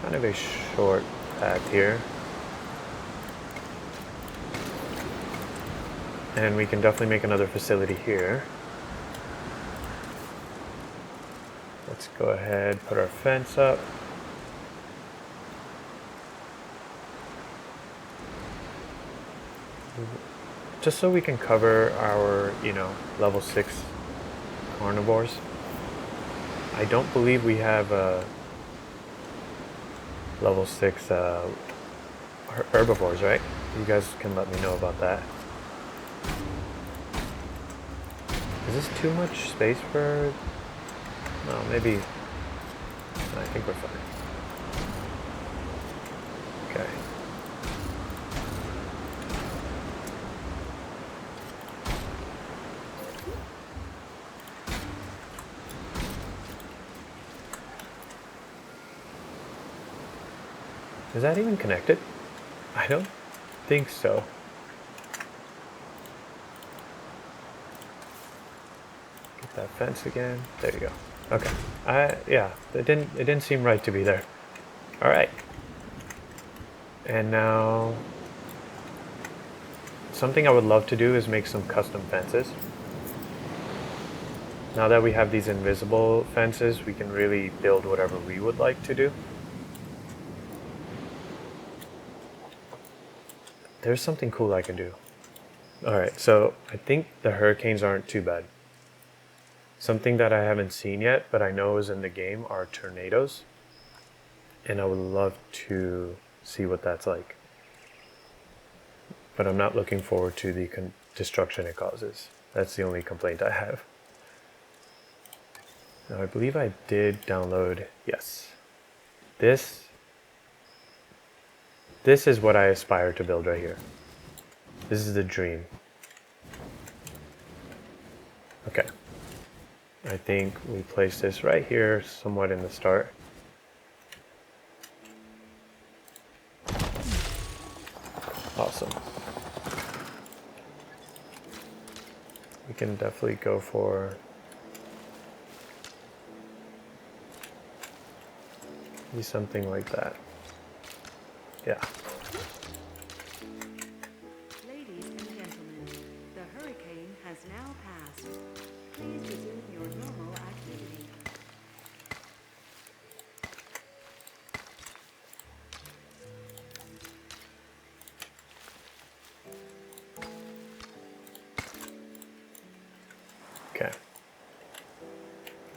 kind of a short path here. And we can definitely make another facility here. Let's go ahead, put our fence up. Just so we can cover our, level 6 carnivores. I don't believe we have level 6 herbivores, right? You guys can let me know about that. Is this too much space for... No, maybe... I think we're fine. Okay. Is that even connected? I don't think so. Get that fence again. There you go. Okay. Yeah, it didn't seem right to be there. All right. And now something I would love to do is make some custom fences. Now that we have these invisible fences, we can really build whatever we would like to do. There's something cool I can do. Alright, so I think the hurricanes aren't too bad. Something that I haven't seen yet, but I know is in the game, are tornadoes. And I would love to see what that's like. But I'm not looking forward to the destruction it causes. That's the only complaint I have. Now I believe I did download, yes. This is what I aspire to build right here. This is the dream. Okay. I think we place this right here, somewhat in the start. Awesome. We can definitely go for maybe something like that. Yeah. Ladies and gentlemen, the hurricane has now passed. Please resume your normal activity. Okay.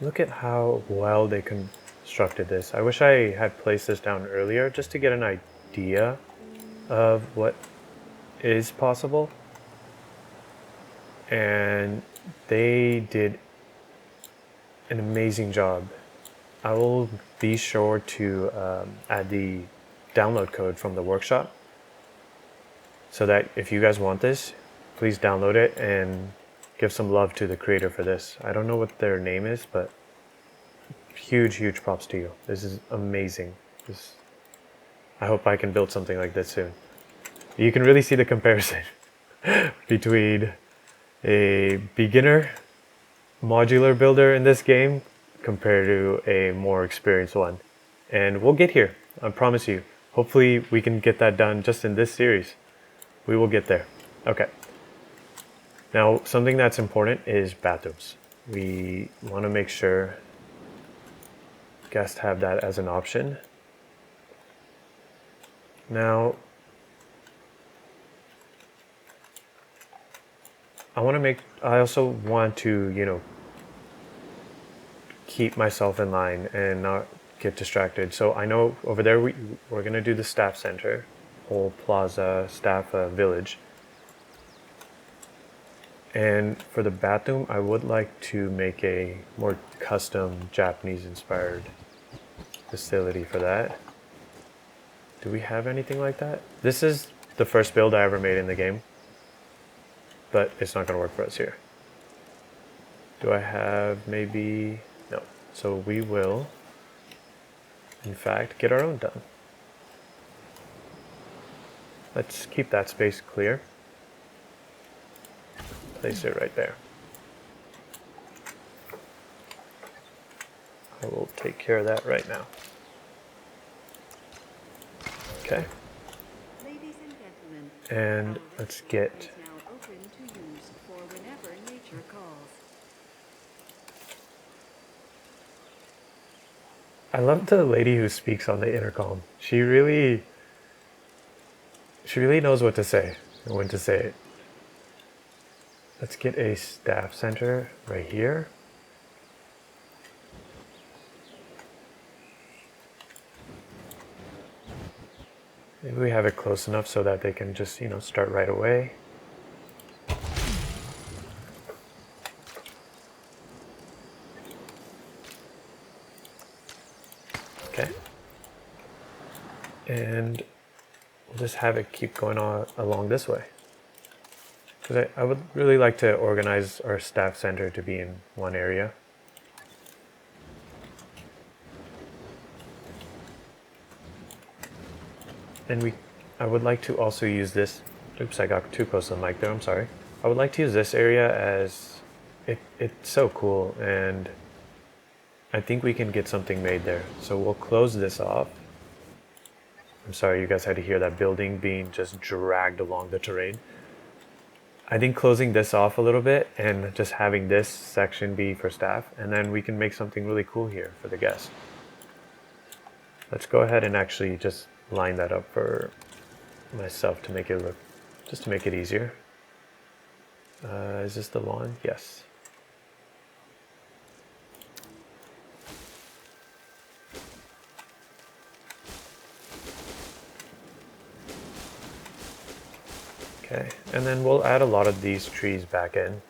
Look at how well they constructed this. I wish I had placed this down earlier just to get an idea of what is possible. And they did an amazing job. I will be sure to add the download code from the workshop so that if you guys want this, please download it and give some love to the creator for this. I don't know what their name is, but huge props to you. This is amazing. I hope I can build something like this soon. You can really see the comparison between a beginner modular builder in this game compared to a more experienced one. And we'll get here, I promise you. Hopefully we can get that done just in this series. We will get there. Okay. Now, something that's important is bathrooms. We want to make sure guests have that as an option. Now, I also want to, keep myself in line and not get distracted. So I know over there we're going to do the staff center, whole plaza, staff village. And for the bathroom, I would like to make a more custom Japanese-inspired facility for that. Do we have anything like that? This is the first build I ever made in the game, but it's not going to work for us here. Do I have maybe... No. So we will, in fact, get our own done. Let's keep that space clear. Place it right there. I will take care of that right now. Okay. Ladies and gentlemen, And let's get... is now open to use for whenever nature calls. I love the lady who speaks on the intercom. She really knows what to say and when to say it. Let's get a staff center right here. Maybe we have it close enough so that they can just, start right away. Okay. And we'll just have it keep going on along this way. Because I would really like to organize our staff center to be in one area. And I would like to also use this, oops, I got too close to the mic there, I'm sorry. I would like to use this area as, it's so cool, and I think we can get something made there. So we'll close this off. I'm sorry you guys had to hear that building being just dragged along the terrain. I think closing this off a little bit and just having this section be for staff, and then we can make something really cool here for the guests. Let's go ahead and actually just line that up for myself to make it look, just to make it easier. Is this the lawn? Yes. Okay, and then we'll add a lot of these trees back in.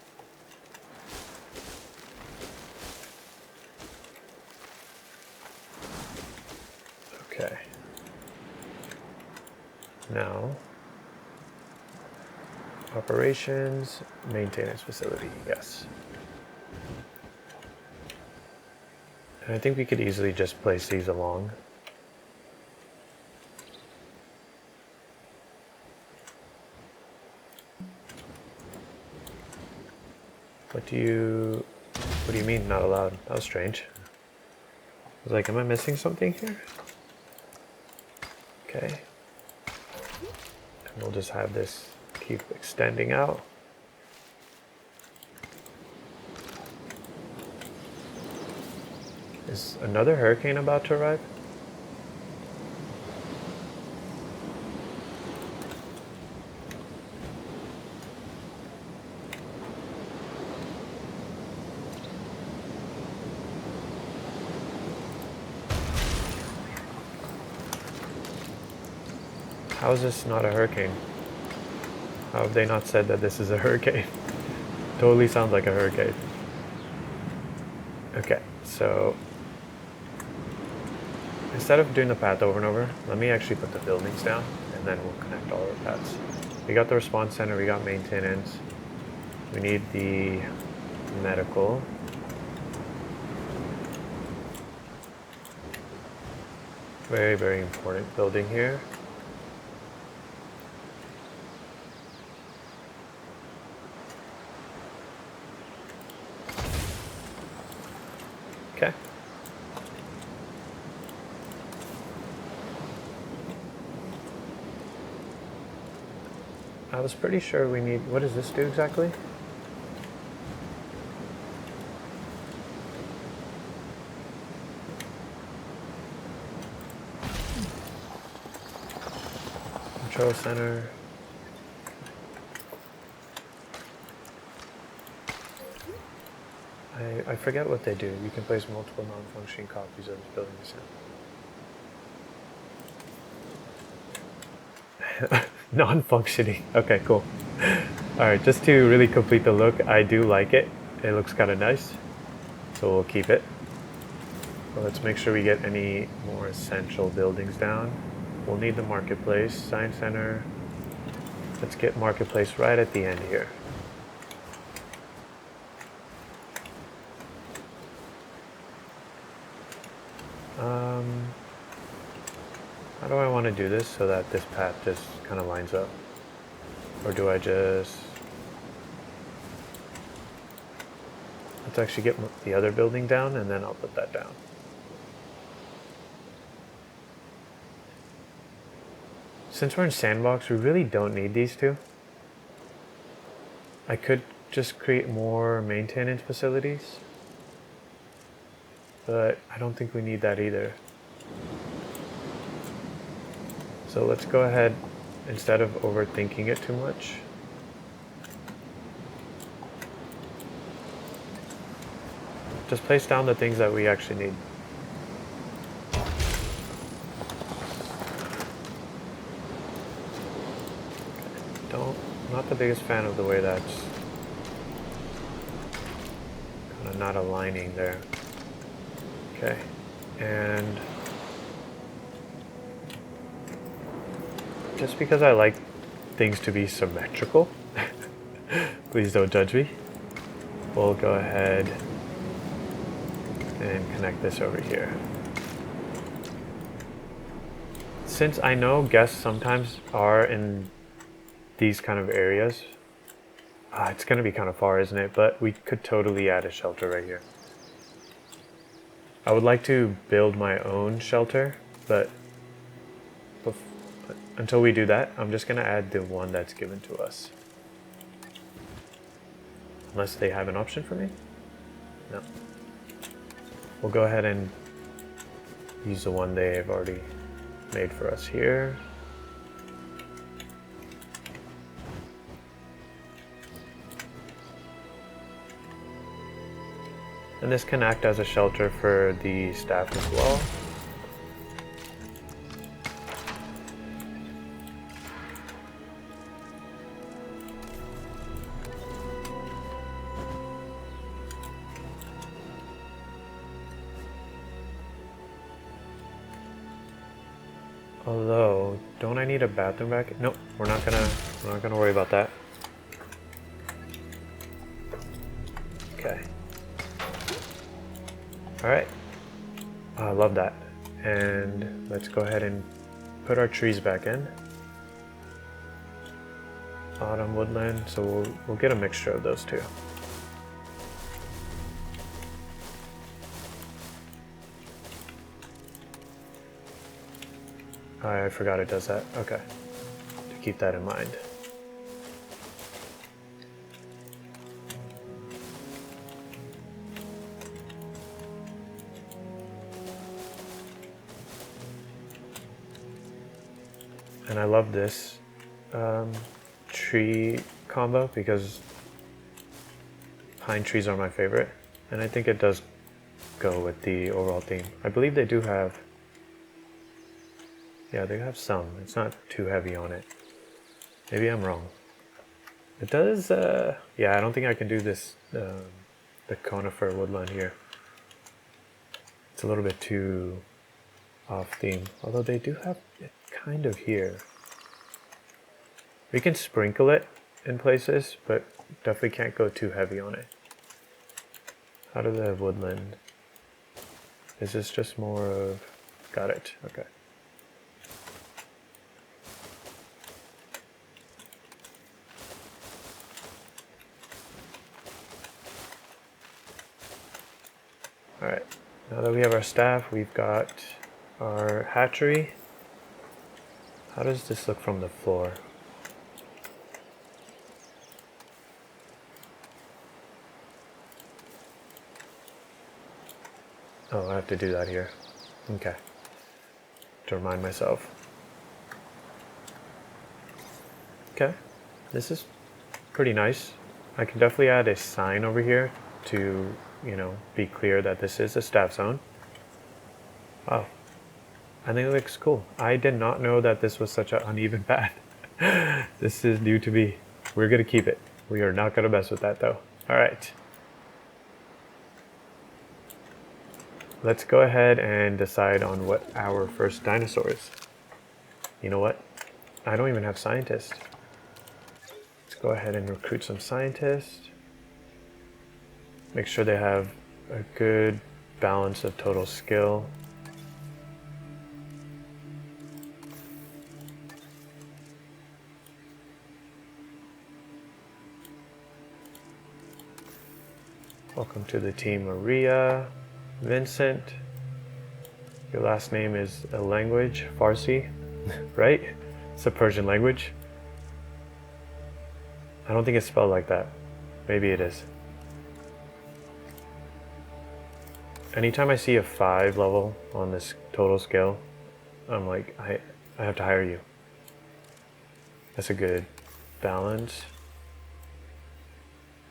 Okay. Now, operations, maintenance facility, yes. And I think we could easily just place these along. What do you mean not allowed? That was strange. I was like, am I missing something here? Okay. And we'll just have this keep extending out. Is another hurricane about to arrive? How is this not a hurricane? How have they not said that this is a hurricane? Totally sounds like a hurricane. Okay, so instead of doing the path over and over, let me actually put the buildings down and then we'll connect all our paths. we got the response center, we got maintenance. We need the medical. Very, very important building here. Okay. I was pretty sure we need, what does this do exactly? Control center. I forget what they do. You can place multiple non-functioning copies of this building assembly. Non-functioning. Okay, cool. Alright, just to really complete the look, I do like it. It looks kind of nice. So we'll keep it. Well, let's make sure we get any more essential buildings down. We'll need the marketplace, science center. Let's get marketplace right at the end here. How do I want to do this so that this path just kind of lines up? Or do I just... Let's actually get the other building down and then I'll put that down. Since we're in sandbox, we really don't need these two. I could just create more maintenance facilities, but I don't think we need that either. So let's go ahead, instead of overthinking it too much, just place down the things that we actually need. Not the biggest fan of the way that's kind of not aligning there. Okay, and just because I like things to be symmetrical, please don't judge me, we'll go ahead and connect this over here. Since I know guests sometimes are in these kind of areas, it's going to be kind of far, isn't it? But we could totally add a shelter right here. I would like to build my own shelter, but until we do that, I'm just going to add the one that's given to us. Unless they have an option for me? No. We'll go ahead and use the one they have already made for us here. And this can act as a shelter for the staff as well. Although, don't I need a bathroom back? Nope, we're not gonna worry about that. Okay. Alright, I love that. And let's go ahead and put our trees back in. Autumn woodland, so we'll get a mixture of those two. I forgot it does that. Okay, to keep that in mind. And I love this tree combo because pine trees are my favorite, and I think it does go with the overall theme. I believe they do have, yeah, they have some. It's not too heavy on it. Maybe I'm wrong. It does, yeah, I don't think I can do this, the conifer woodland here. It's a little bit too off theme, although they do have it kind of here. We can sprinkle it in places, but definitely can't go too heavy on it. How does the woodland? Is this just more of... Got it, okay. Alright, now that we have our staff, we've got our hatchery. How does this look from the floor? Oh, I have to do that here. Okay. To remind myself. Okay, this is pretty nice. I can definitely add a sign over here to, you know, be clear that this is a staff zone. Wow, I think it looks cool. I did not know that this was such an uneven path. This is new to me. We're gonna keep it. We are not gonna mess with that though. All right. Let's go ahead and decide on what our first dinosaur is. You know what? I don't even have scientists. Let's go ahead and recruit some scientists. Make sure they have a good balance of total skill. Welcome to the team, Maria. Vincent, your last name is a language, Farsi, right? It's a Persian language. I don't think it's spelled like that. Maybe it is. Anytime I see a 5 level on this total scale, I'm like, I have to hire you. That's a good balance.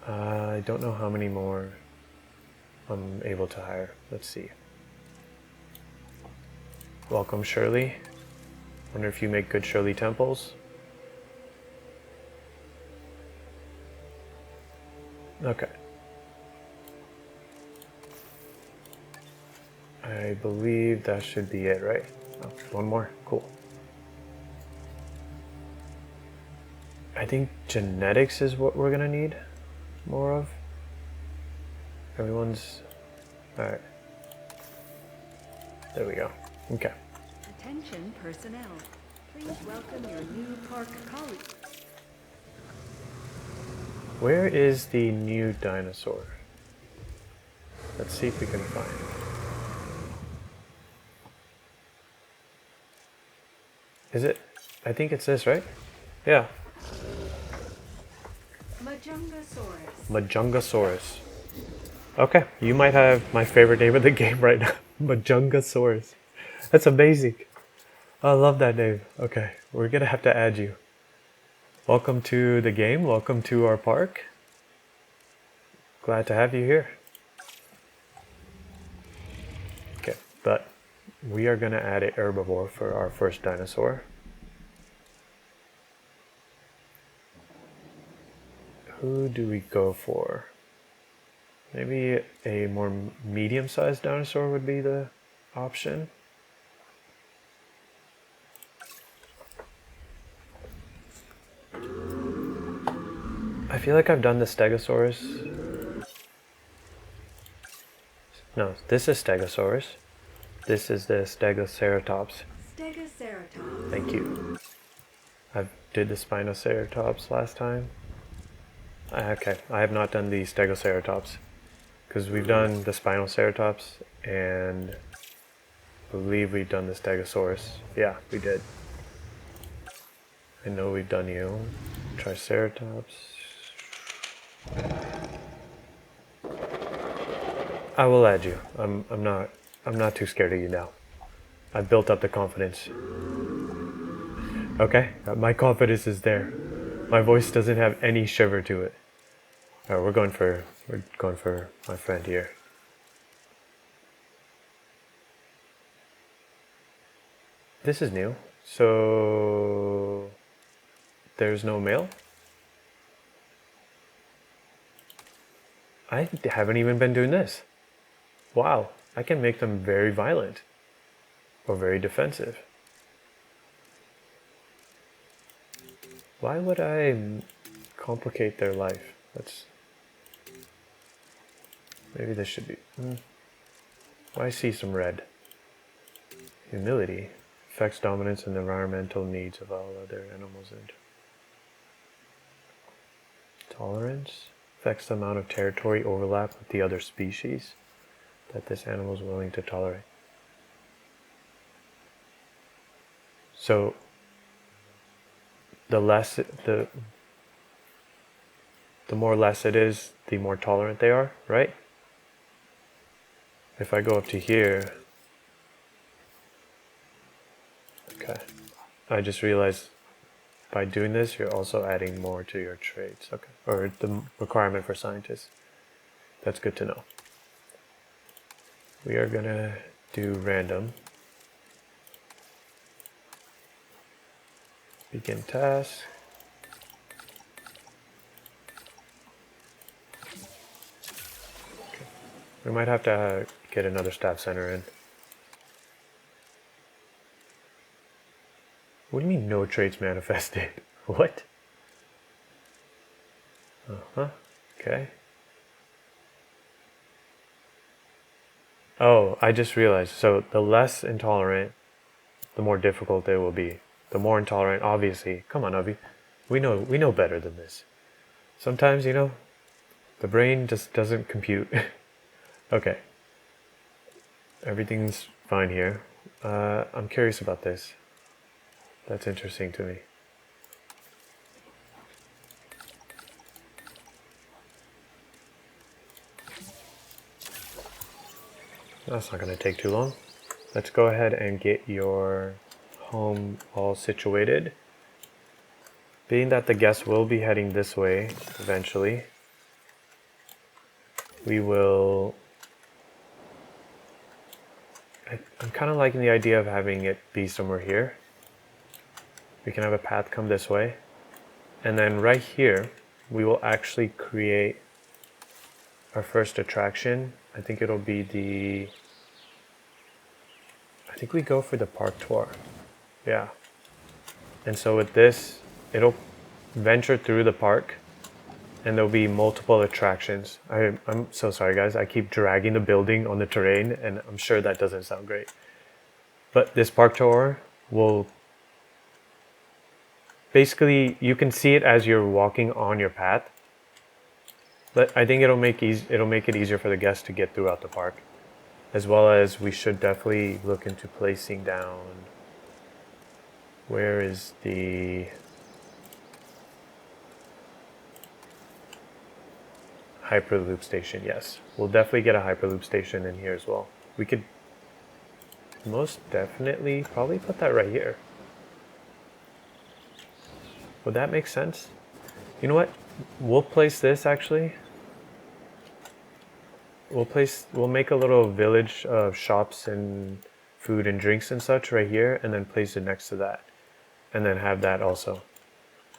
I don't know how many more I'm able to hire. Let's see. Welcome, Shirley. Wonder if you make good Shirley temples. Okay. I believe that should be it, right? Oh, one more. Cool. I think genetics is what we're gonna need more of. Everyone's... Alright. There we go. Okay. Attention personnel. Please welcome your new park colleagues. Where is the new dinosaur? Let's see if we can find it. Is it? I think it's this, right? Yeah. Majungasaurus. Majungasaurus. Okay, you might have my favorite name of the game right now. Majungasaurus. That's amazing. I love that name. Okay, we're gonna have to add you. Welcome to the game. Welcome to our park. Glad to have you here. Okay, but we are gonna add an herbivore for our first dinosaur. Who do we go for? Maybe a more medium-sized dinosaur would be the option. I feel like I've done the Stegosaurus. No, this is Stegosaurus. This is the Stegoceratops. Stegoceratops. Thank you. I did the Spinoceratops last time. Okay, I have not done the Stegoceratops. Because we've done the Spinoceratops and I believe we've done the Stegosaurus. Yeah, we did. I know we've done you. Triceratops. I will add you. I'm not too scared of you now. I've built up the confidence. Okay, my confidence is there. My voice doesn't have any shiver to it. Alright, we're going for my friend here. This is new. So there's no male? I haven't even been doing this. Wow, I can make them very violent or very defensive. Why would I complicate their life? Maybe this should be... I see some red. Humility affects dominance and environmental needs of all other animals. And tolerance affects the amount of territory overlap with the other species that this animal is willing to tolerate. So the more less it is, the more tolerant they are, right? If I go up to here, okay, I just realized by doing this, you're also adding more to your traits, okay, or the requirement for scientists. That's good to know. We are gonna do random. Begin task. Okay. We might have to get another staff center in. What do you mean no traits manifested? What? Okay. Oh, I just realized. So the less intolerant, the more difficult it will be. The more intolerant, obviously. Come on, Avi. We know better than this. Sometimes, you know, the brain just doesn't compute. Okay. Everything's fine here. I'm curious about this. That's interesting to me. That's not going to take too long. Let's go ahead and get your home all situated. Being that the guests will be heading this way eventually, we will... I'm kind of liking the idea of having it be somewhere here. We can have a path come this way. And then right here, we will actually create our first attraction. I think it'll be the... I think we go for the park tour. Yeah. And so with this, it'll venture through the park and there'll be multiple attractions. I'm so sorry guys, I keep dragging the building on the terrain and I'm sure that doesn't sound great. But this park tour will... Basically, you can see it as you're walking on your path. But I think it'll make it easier for the guests to get throughout the park. As well as we should definitely look into placing down... Where is the... Hyperloop station? Yes. We'll definitely get a Hyperloop station in here as well. We could most definitely probably put that right here. Would that make sense? You know what? We'll place this actually. We'll make a little village of shops and food and drinks and such right here, and then place it next to that. And then have that also.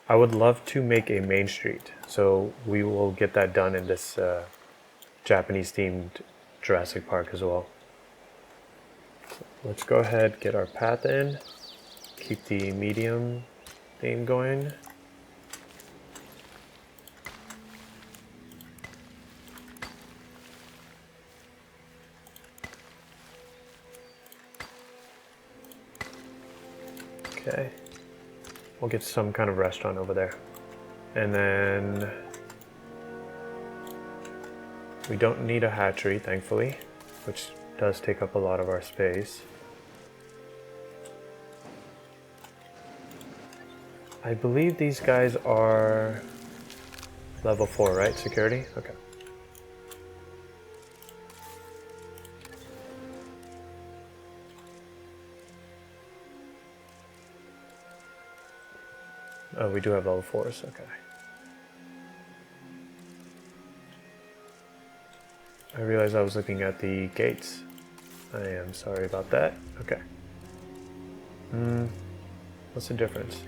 I would love to make a main street, so we will get that done in this Japanese themed Jurassic Park as well. So let's go ahead, get our path in, keep the medium theme going. Okay. We'll get some kind of restaurant over there. And then we don't need a hatchery, thankfully, which does take up a lot of our space. I believe these guys are level 4, right? Security? Okay. Oh, we do have level 4s, okay. I realized I was looking at the gates. I am sorry about that. Okay. What's the difference?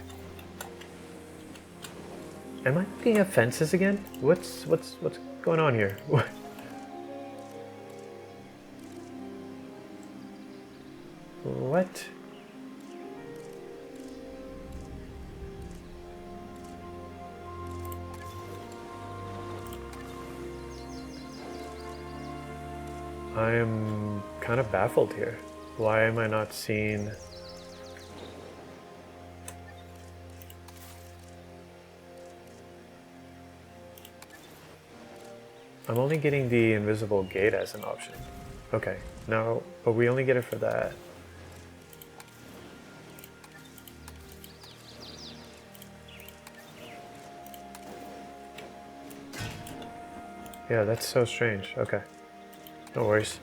Am I looking at fences again? What's going on here? What? I am kind of baffled here. Why am I not seeing... I'm only getting the invisible gate as an option. Okay, now, but we only get it for that. Yeah, that's so strange. Okay, no worries.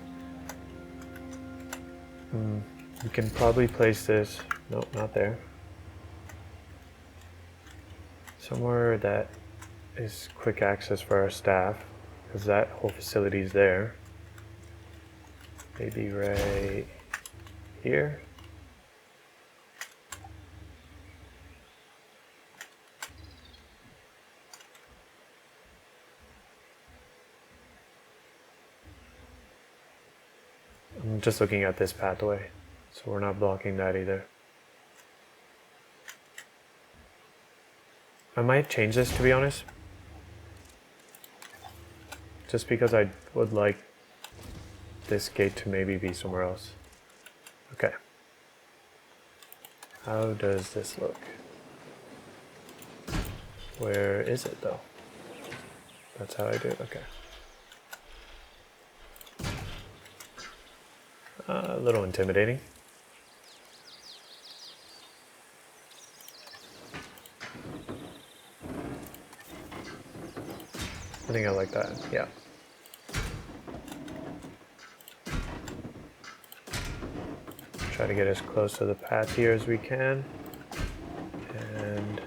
We can probably place this, nope, not there. Somewhere that is quick access for our staff, because that whole facility is there. Maybe right here. I'm just looking at this pathway, so we're not blocking that either. I might change this, to be honest. Just because I would like this gate to maybe be somewhere else. Okay. How does this look? Where is it though? That's how I do it, okay. A little intimidating. I think I like that, yeah. Try to get as close to the path here as we can. And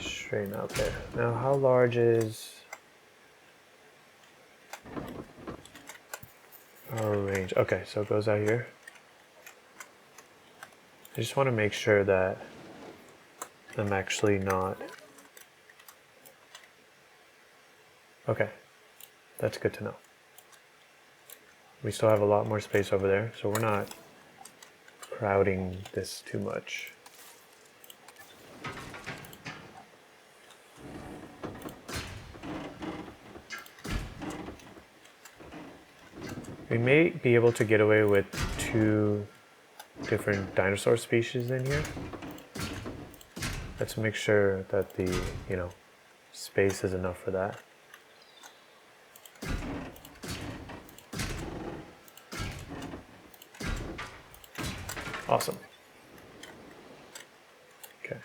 straighten out there. Now how large is our range? Okay, so it goes out here. I just want to make sure that I'm actually not... Okay, that's good to know. We still have a lot more space over there, so we're not crowding this too much. We may be able to get away with 2 different dinosaur species in here. Let's make sure that the, space is enough for that. Awesome. Okay.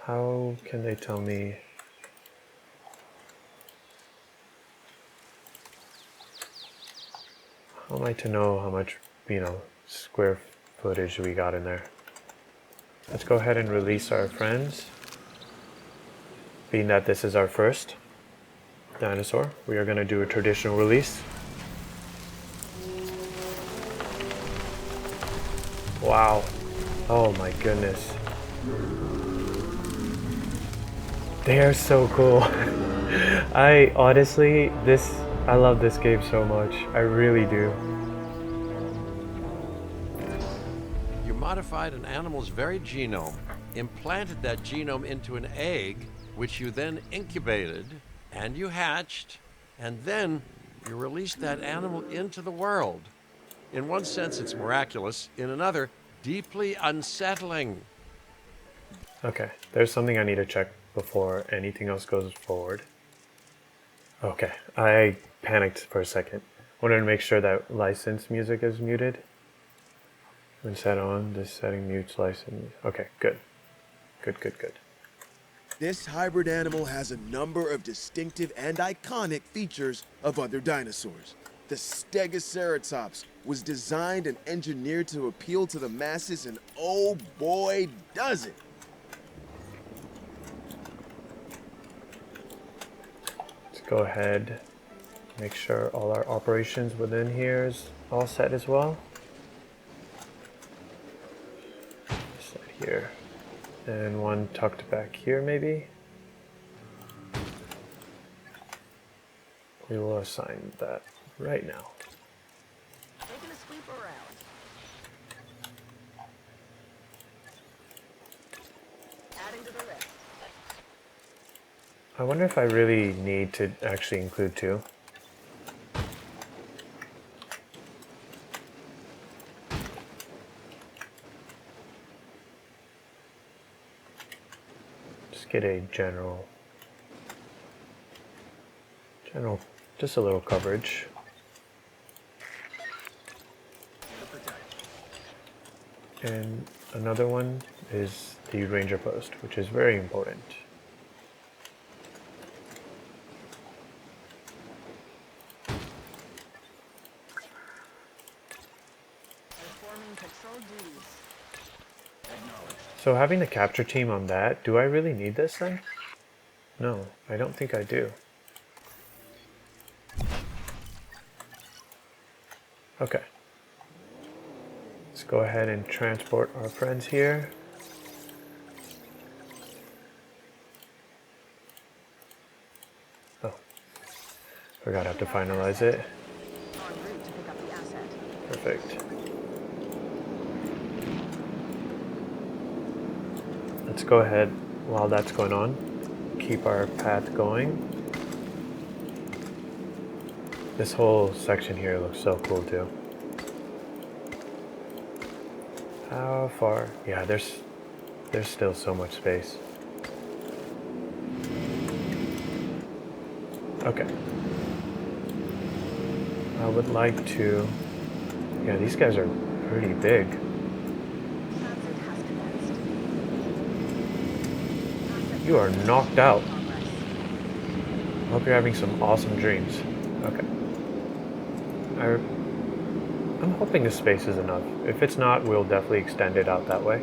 How can they tell me? How am I to know how much, square footage we got in there? Let's go ahead and release our friends. Being that this is our first dinosaur, we are going to do a traditional release. Wow. Oh my goodness. They are so cool. I honestly, I love this game so much. I really do. You modified an animal's very genome, implanted that genome into an egg, which you then incubated, and you hatched, and then you released that animal into the world. In one sense, it's miraculous. In another, deeply unsettling. Okay, there's something I need to check before anything else goes forward. Okay, I panicked for a second. Wanted to make sure that license music is muted. When set on, this setting mutes license. Okay, good. Good. This hybrid animal has a number of distinctive and iconic features of other dinosaurs. The Stegoceratops was designed and engineered to appeal to the masses, and oh boy, does it! Let's go ahead, make sure all our operations within here is all set as well. Set here. And one tucked back here maybe. We will assign that right now. Taking a sweep around. Adding to the list. I wonder if I really need to actually include two. Just get a general, just a little coverage. And another one is the ranger post, which is very important. Performing patrol duties. So having the capture team on that, do I really need this then? No, I don't think I do. Okay. Let's go ahead and transport our friends here. Oh, forgot I have to finalize it. En route to pick up the asset. Perfect. Let's go ahead, while that's going on, keep our path going. This whole section here looks so cool too. How far? Yeah, there's still so much space. Okay. I would like to... Yeah, these guys are pretty big. Transit has commenced. You are knocked out. I hope you're having some awesome dreams. Okay. I'm hoping the space is enough. If it's not, we'll definitely extend it out that way.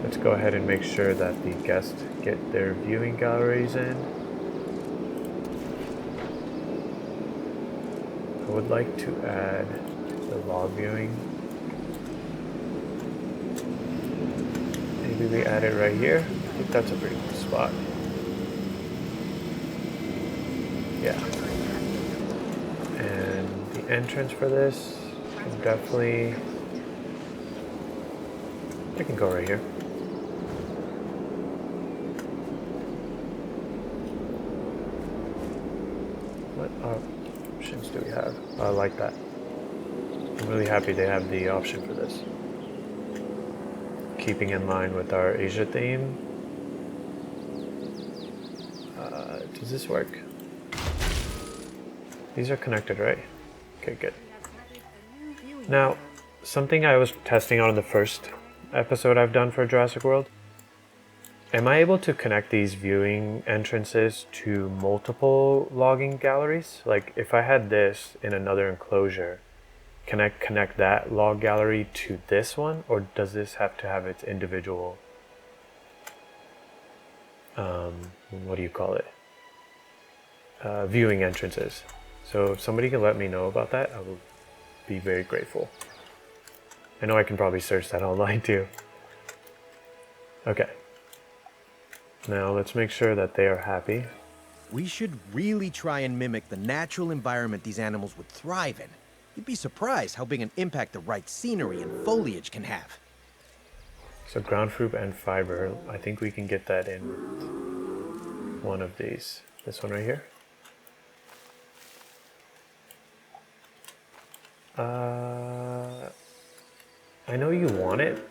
Let's go ahead and make sure that the guests get their viewing galleries in. I would like to add the log viewing. Maybe we add it right here. I think that's a pretty good spot. Yeah. And the entrance for this can definitely... I can go right here. What options do we have? I like that. I'm really happy they have the option for this. Keeping in line with our Asia theme. Does this work? These are connected, right? Okay, good. Now, something I was testing on in the first episode I've done for Jurassic World. Am I able to connect these viewing entrances to multiple logging galleries? Like, if I had this in another enclosure, can I connect that log gallery to this one? Or does this have to have its individual, what do you call it? Viewing entrances. So if somebody can let me know about that, I will be very grateful. I know I can probably search that online too. Okay. Now let's make sure that they are happy. We should really try and mimic the natural environment these animals would thrive in. You'd be surprised how big an impact the right scenery and foliage can have. So ground fruit and fiber, I think we can get that in with one of these. This one right here. I know you want it,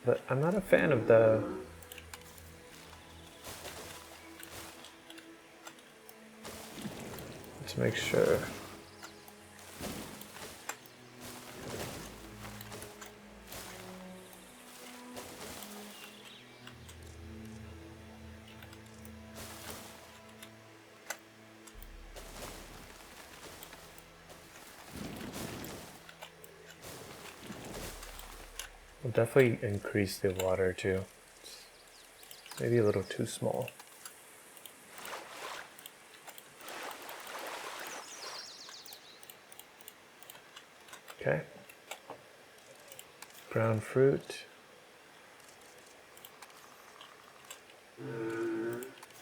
but I'm not a fan of the... Let's make sure. We'll definitely increase the water too. It's maybe a little too small. Okay. Brown fruit.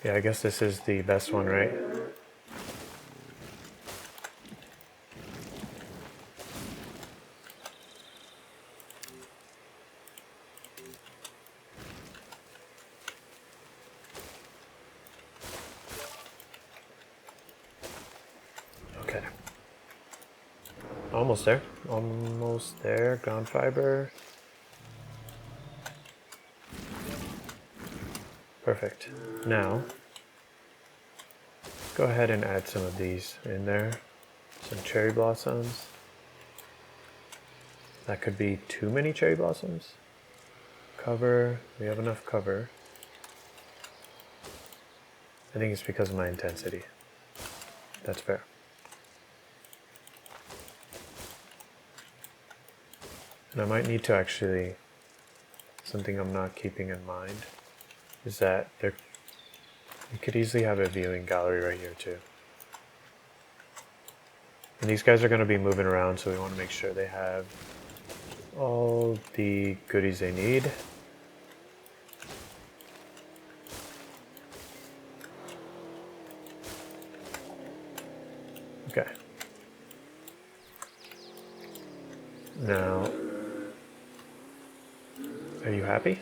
Yeah, I guess this is the best one, right? Almost there. Almost there. Ground fiber. Perfect. Now, go ahead and add some of these in there. Some cherry blossoms. That could be too many cherry blossoms. Cover. We have enough cover. I think it's because of my intensity. That's fair. And I might need to actually, something I'm not keeping in mind is that you could easily have a viewing gallery right here too. And these guys are going to be moving around, so we want to make sure they have all the goodies they need. Okay. Now, are you happy?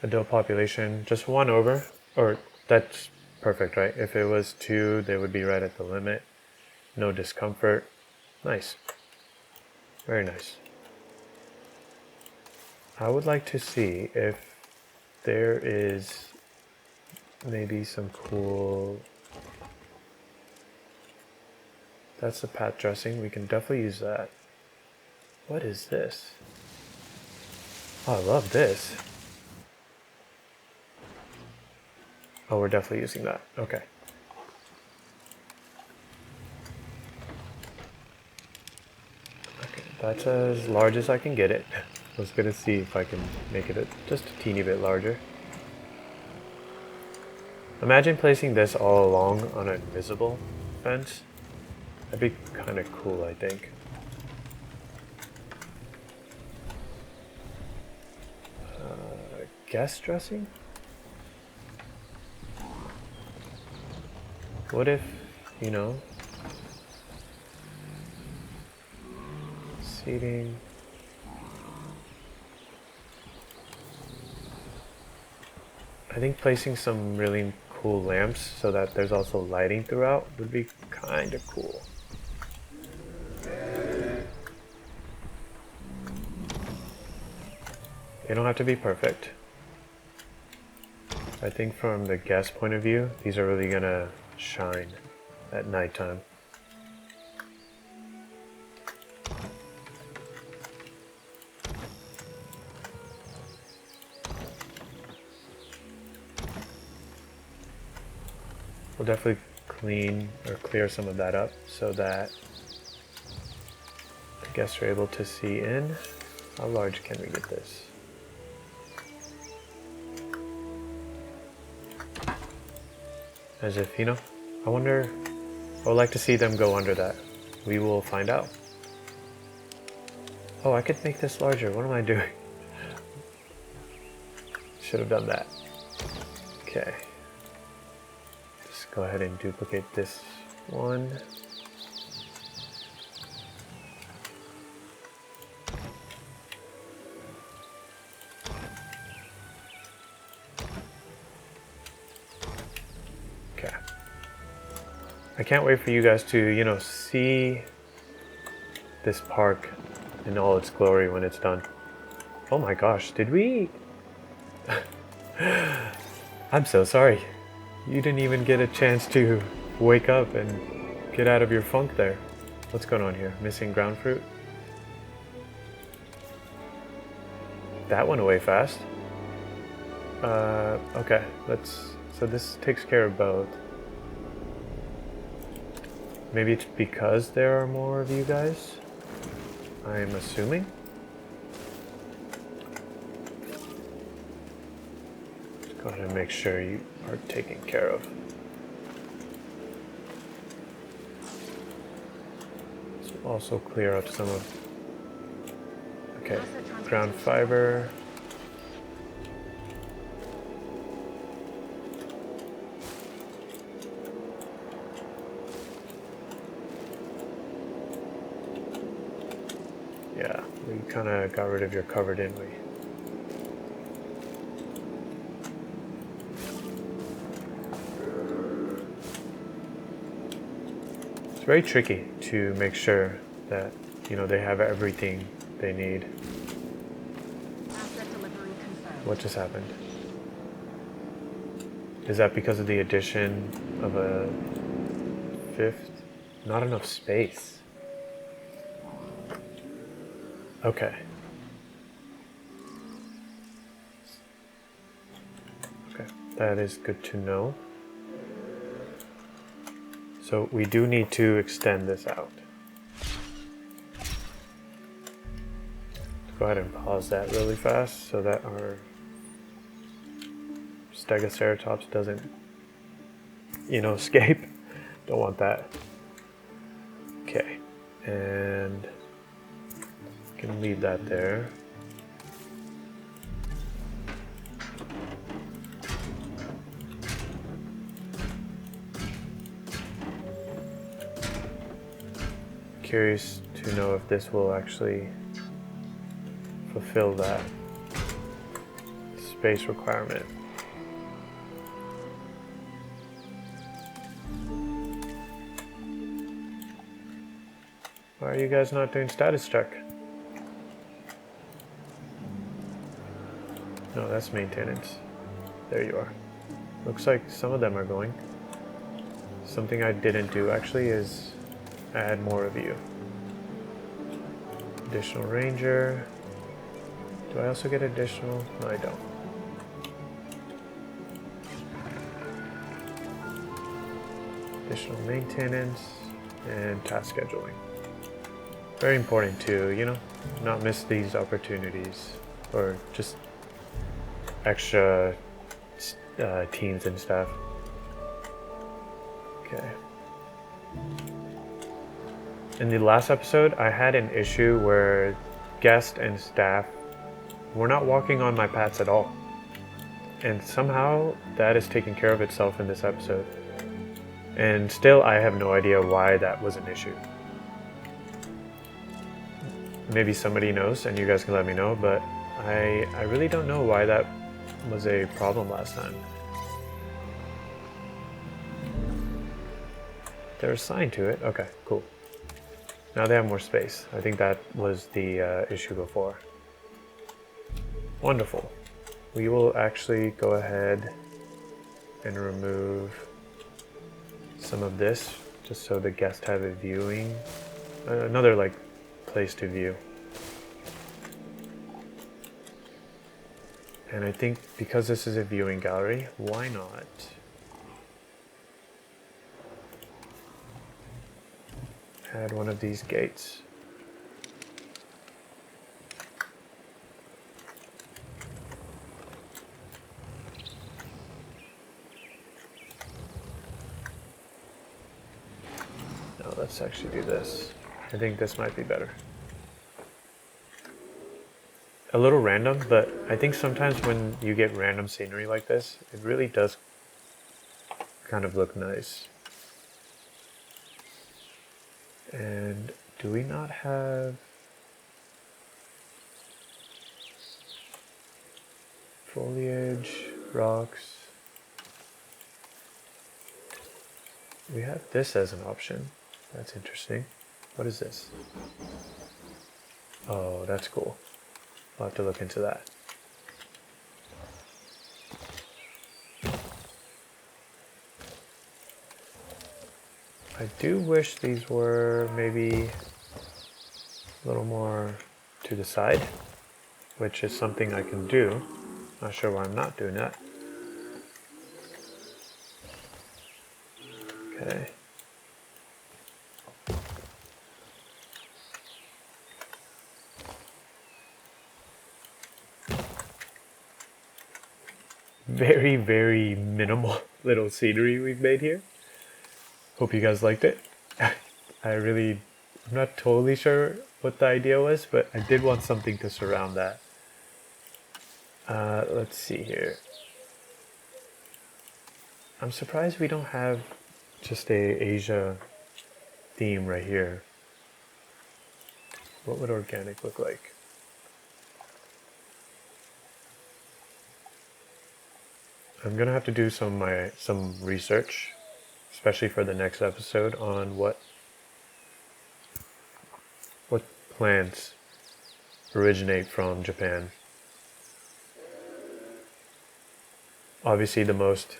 Adult population, just 1 over, or that's perfect, right? If it was 2, they would be right at the limit. No discomfort. Nice. Very nice. I would like to see if there is maybe some cool... That's the path dressing. We can definitely use that. What is this? Oh, I love this. Oh, we're definitely using that. Okay. Okay, that's as large as I can get it. I was gonna see if I can make it just a teeny bit larger. Imagine placing this all along on an invisible fence. That'd be kind of cool, I think. Guest dressing? What if, you know, seating. I think placing some really cool lamps so that there's also lighting throughout would be kind of cool. They don't have to be perfect. I think from the guest point of view, these are really gonna shine at nighttime. We'll definitely clean or clear some of that up so that the guests are able to see in. How large can we get this? As if, you know, I wonder, I would like to see them go under that. We will find out. Oh, I could make this larger. What am I doing? Should have done that. Okay. Just go ahead and duplicate this one. I can't wait for you guys to, you know, see this park in all its glory when it's done. Oh my gosh, did we? I'm so sorry. You didn't even get a chance to wake up and get out of your funk there. What's going on here? Missing ground fruit? That went away fast. Okay, so this takes care of both. Maybe it's because there are more of you guys, I'm assuming. Just go ahead and make sure you are taken care of. This will also clear up some of... Okay, ground fiber. Yeah, we kind of got rid of your cover, didn't we? It's very tricky to make sure that, you know, they have everything they need. Asset delivery confirmed. What just happened? Is that because of the addition of a fifth? Not enough space. Okay. Okay, that is good to know. So we do need to extend this out. Go ahead and pause that really fast so that our Stegoceratops doesn't, you know, escape. Don't want that. Okay, and can leave that there. Curious to know if this will actually fulfill that space requirement. Why are you guys not doing status check? No, that's maintenance. There you are. Looks like some of them are going. Something I didn't do actually is add more of you. Additional ranger. Do I also get additional? No, I don't. Additional maintenance and task scheduling. Very important to, you know, not miss these opportunities or just extra teams and stuff. Okay. In the last episode, I had an issue where guests and staff were not walking on my paths at all. And somehow that is taking care of itself in this episode. And still, I have no idea why that was an issue. Maybe somebody knows and you guys can let me know, but I really don't know why that was a problem last time. They're assigned to it. Okay, cool. Now they have more space. I think that was the issue before. Wonderful. We will actually go ahead and remove some of this just so the guests have a viewing, another like place to view. And I think because this is a viewing gallery, why not add one of these gates? No, let's actually do this. I think this might be better. A little random, but I think sometimes when you get random scenery like this, it really does kind of look nice. And do we not have foliage, rocks? We have this as an option. That's interesting. What is this? Oh, that's cool. I'll have to look into that. I do wish these were maybe a little more to the side, which is something I can do. Not sure why I'm not doing that. Okay. Very, very minimal little scenery we've made here. Hope you guys liked it. I'm not totally sure what the idea was, but I did want something to surround that. Let's see here. I'm surprised we don't have just a Asia theme right here. What would organic look like? I'm gonna have to do some research, especially for the next episode, on what plants originate from Japan. Obviously the most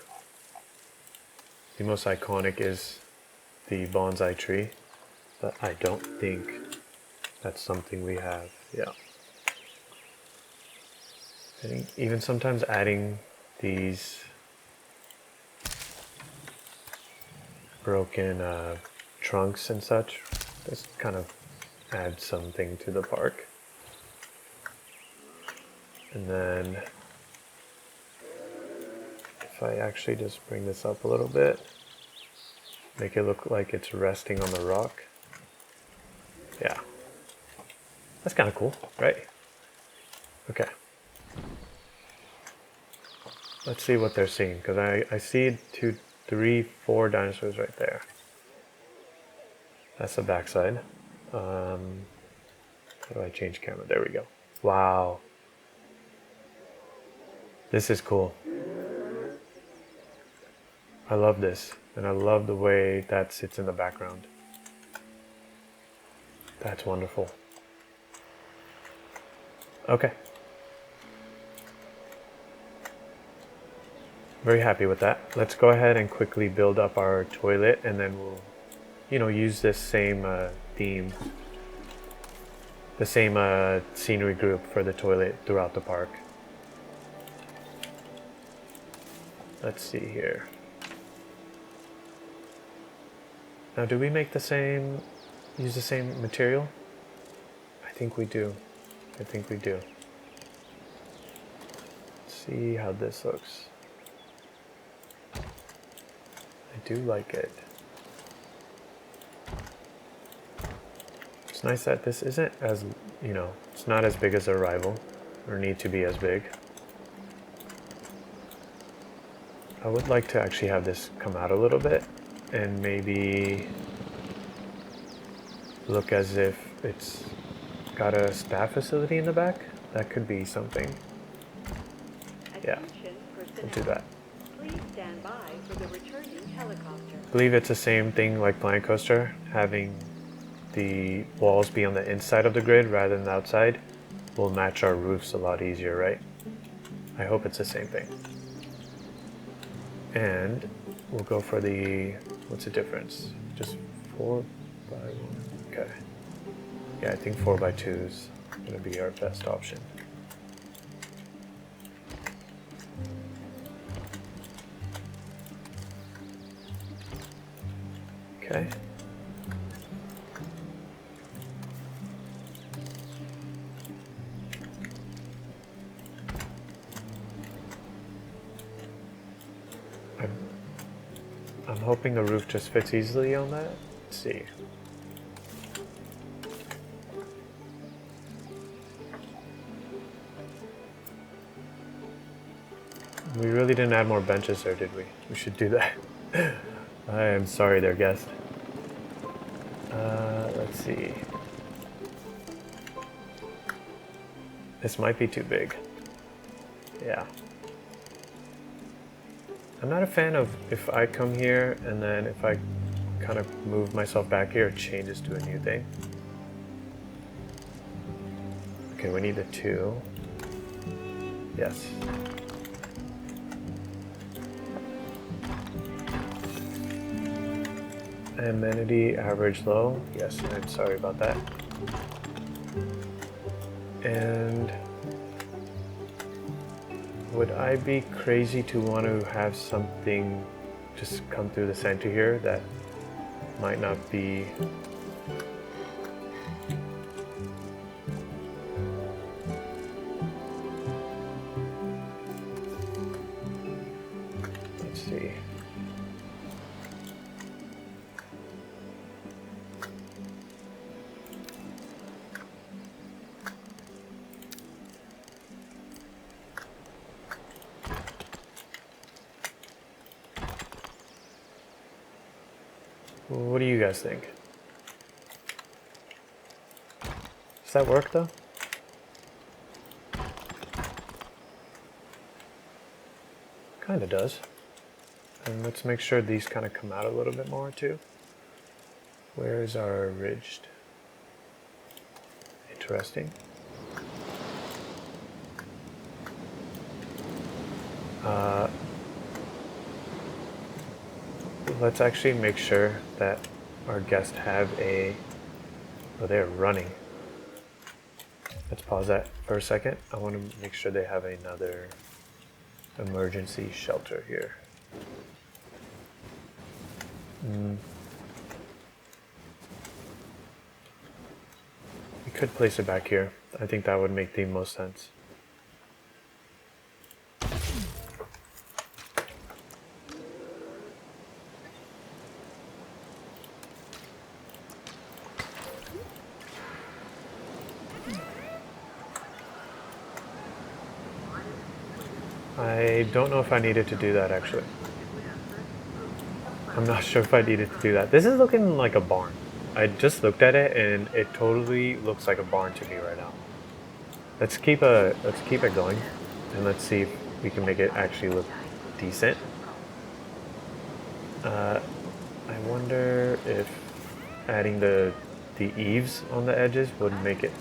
iconic is the bonsai tree, but I don't think that's something we have. Yeah. I think even sometimes adding these broken trunks and such, this kind of adds something to the park. And then if I actually just bring this up a little bit, make it look like it's resting on the rock. Yeah. That's kind of cool, right? Okay. Let's see what they're seeing, because I see 2, 3, 4 dinosaurs right there. That's the backside. How do I change camera? There we go. Wow. This is cool. I love this, and I love the way that sits in the background. That's wonderful. Okay. Very happy with that. Let's go ahead and quickly build up our toilet, and then we'll, use this same theme, the same scenery group for the toilet throughout the park. Let's see here. Now, do we make use the same material? I think we do. Let's see how this looks. I do like it. It's nice that this isn't as, it's not as big as a rival, or need to be as big. I would like to actually have this come out a little bit and maybe look as if it's got a staff facility in the back. That could be something. Yeah, we'll do that. Please stand by for the returning helicopter. I believe it's the same thing like Planet Coaster, having the walls be on the inside of the grid rather than the outside will match our roofs a lot easier, right? I hope it's the same thing. And we'll go for the, what's the difference? Just 4 by 1, okay. Yeah, I think 4 by 2 is gonna be our best option. Okay. I'm hoping the roof just fits easily on that. Let's see. We really didn't add more benches there, did we? We should do that. I am sorry there, guest. Let's see. This might be too big. Yeah. I'm not a fan of if I come here and then if I kind of move myself back here, it changes to a new thing. Okay, we need the 2. Yes. Amenity average low. Yes, I'm sorry about that. And would I be crazy to want to have something just come through the center here that might not be let's see. What do you guys think? Does that work though? Kinda does. And let's make sure these kind of come out a little bit more too. Where is our ridged? interesting. Let's actually make sure that our guests have a... Oh, they're running. Let's pause that for a second. I want to make sure they have another emergency shelter here. We could place it back here. I think that would make the most sense. I don't know if I needed to do that, actually. I'm not sure if I needed to do that. This is looking like a barn. I just looked at it and it totally looks like a barn to me right now. Let's keep it going and let's see if we can make it actually look decent. I wonder if adding the eaves on the edges would make it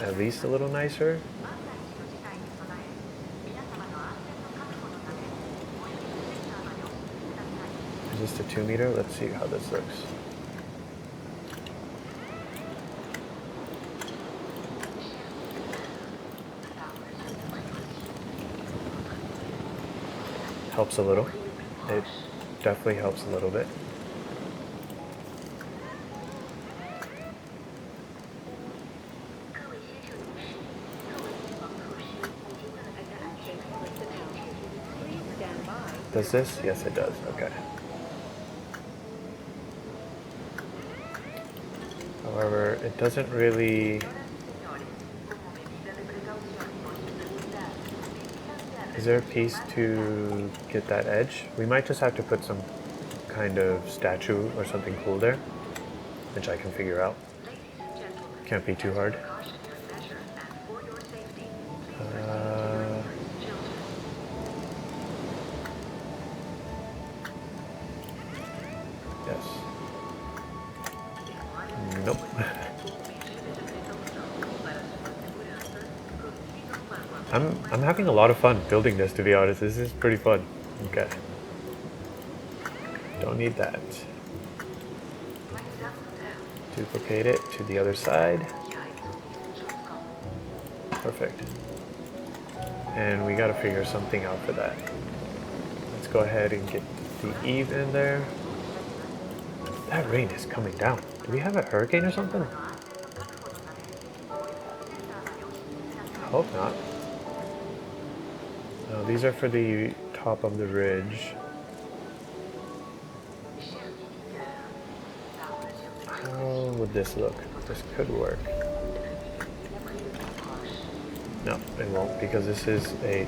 at least a little nicer. Is this a 2 meter? Let's see how this looks. Helps a little. It definitely helps a little bit. Does this? Yes, it does. Okay. However, it doesn't really... Is there a piece to get that edge? We might just have to put some kind of statue or something cool there, which I can figure out. Can't be too hard. Yes. Nope. I'm having a lot of fun building this, to be honest. This is pretty fun. Okay. Don't need that. Duplicate it to the other side. Perfect. And we gotta figure something out for that. Let's go ahead and get the eave in there. That rain is coming down. Do we have a hurricane or something? I hope not. No, these are for the top of the ridge. How would this look? This could work. No, it won't, because this is a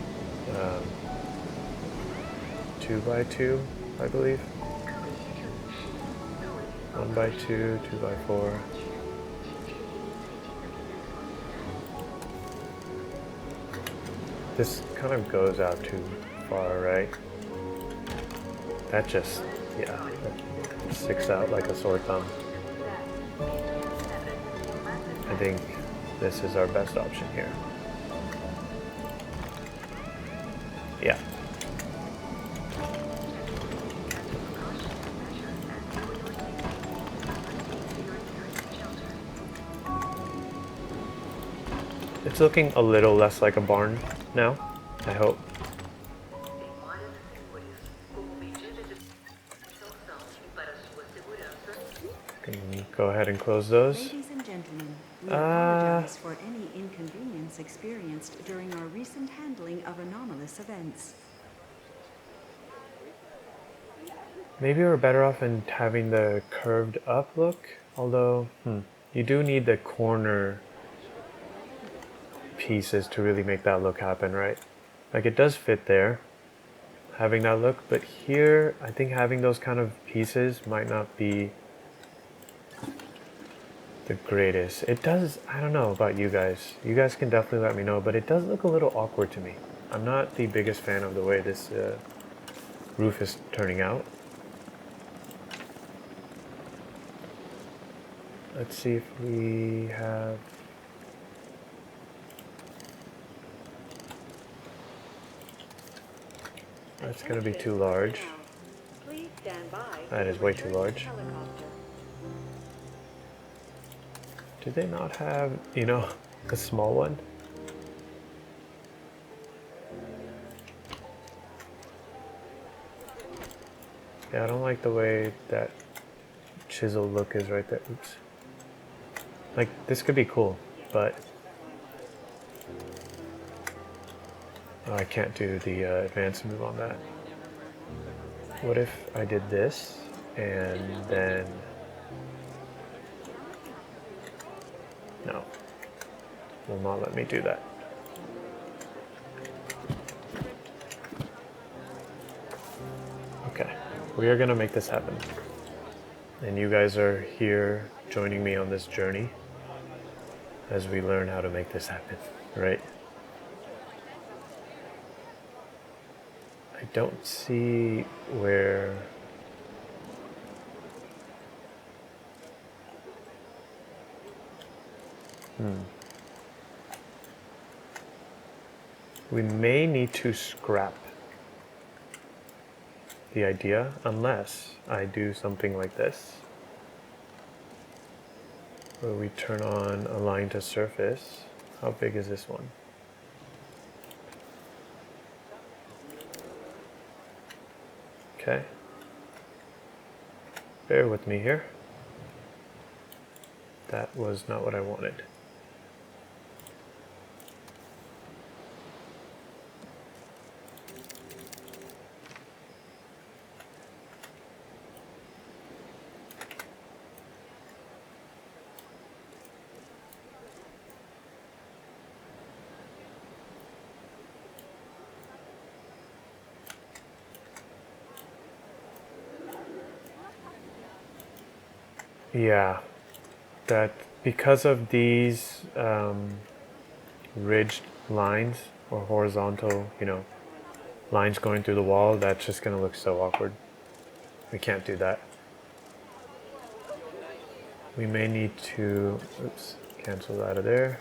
2x2, I believe. 1x2, 2x4. This kind of goes out too far, right? That just, yeah, that sticks out like a sore thumb. I think this is our best option here. Yeah. It's looking a little less like a barn now, I hope. Can go ahead and close those. Ladies and gentlemen, we apologize for any inconvenience experienced during our recent handling of anomalous events. Maybe we're better off in having the curved up look, although you do need the corner pieces to really make that look happen, right? Like, it does fit there, having that look, but here I think having those kind of pieces might not be the greatest. It does, I don't know about you guys. You guys can definitely let me know, but it does look a little awkward to me. I'm not the biggest fan of the way this roof is turning out. Let's see if we have That's gonna be too large. Please stand by That for is the way too returning large. helicopter. Do they not have, you know, a small one? Yeah, I don't like the way that chisel look is right there. Oops. Like, this could be cool, but oh, I can't do the advanced move on that. What if I did this and then... No, will not let me do that. Okay, we are gonna make this happen. And you guys are here joining me on this journey as we learn how to make this happen, right? I don't see where... We may need to scrap the idea unless I do something like this, where we turn on align to surface. How big is this one? Okay. Bear with me here. That was not what I wanted. Yeah, that because of these ridged lines or horizontal, you know, lines going through the wall, that's just going to look so awkward. We can't do that. We may need to, oops, cancel out of there.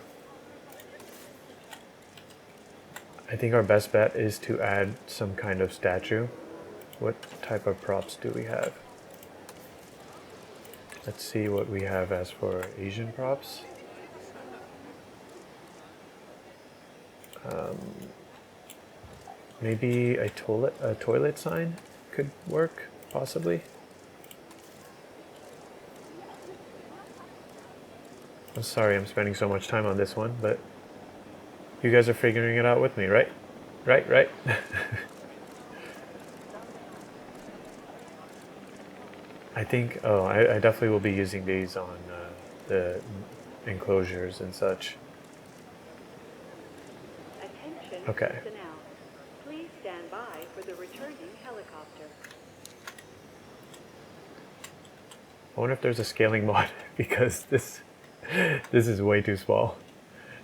I think our best bet is to add some kind of statue. What type of props do we have? Let's see what we have as for Asian props. Maybe a toilet sign could work, possibly. I'm sorry I'm spending so much time on this one, but you guys are figuring it out with me, right? Right. I think, I definitely will be using these on the enclosures and such. Attention Okay. personnel. Please stand by for the returning helicopter. I wonder if there's a scaling mod because this is way too small.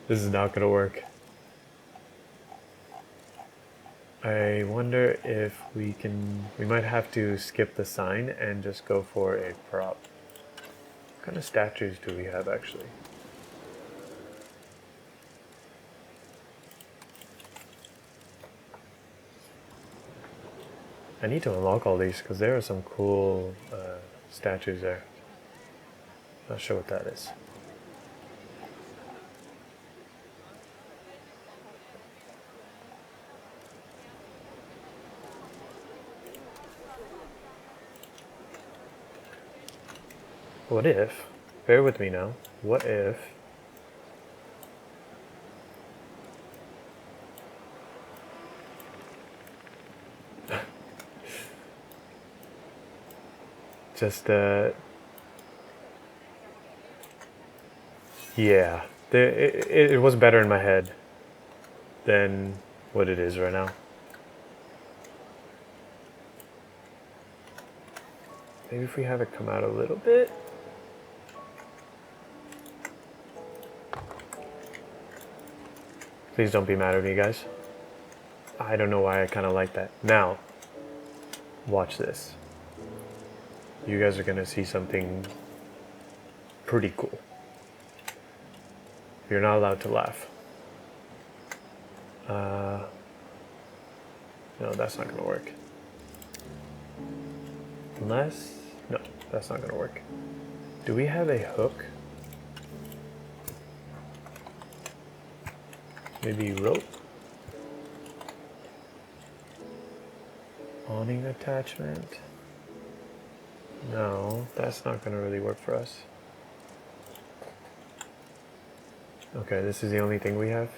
This is not going to work. I wonder if we might have to skip the sign and just go for a prop. What kind of statues do we have actually? I need to unlock all these because there are some cool statues there. Not sure what that is. What if, bear with me now, what if just yeah, it was better in my head than what it is right now. Maybe if we have it come out a little bit. Please don't be mad at me, guys. I don't know why I kind of like that. Now, watch this. You guys are gonna see something pretty cool. You're not allowed to laugh. No, that's not gonna work. Unless, no, that's not gonna work. Do we have a hook? Maybe rope? Awning attachment? No, that's not gonna really work for us. Okay, this is the only thing we have?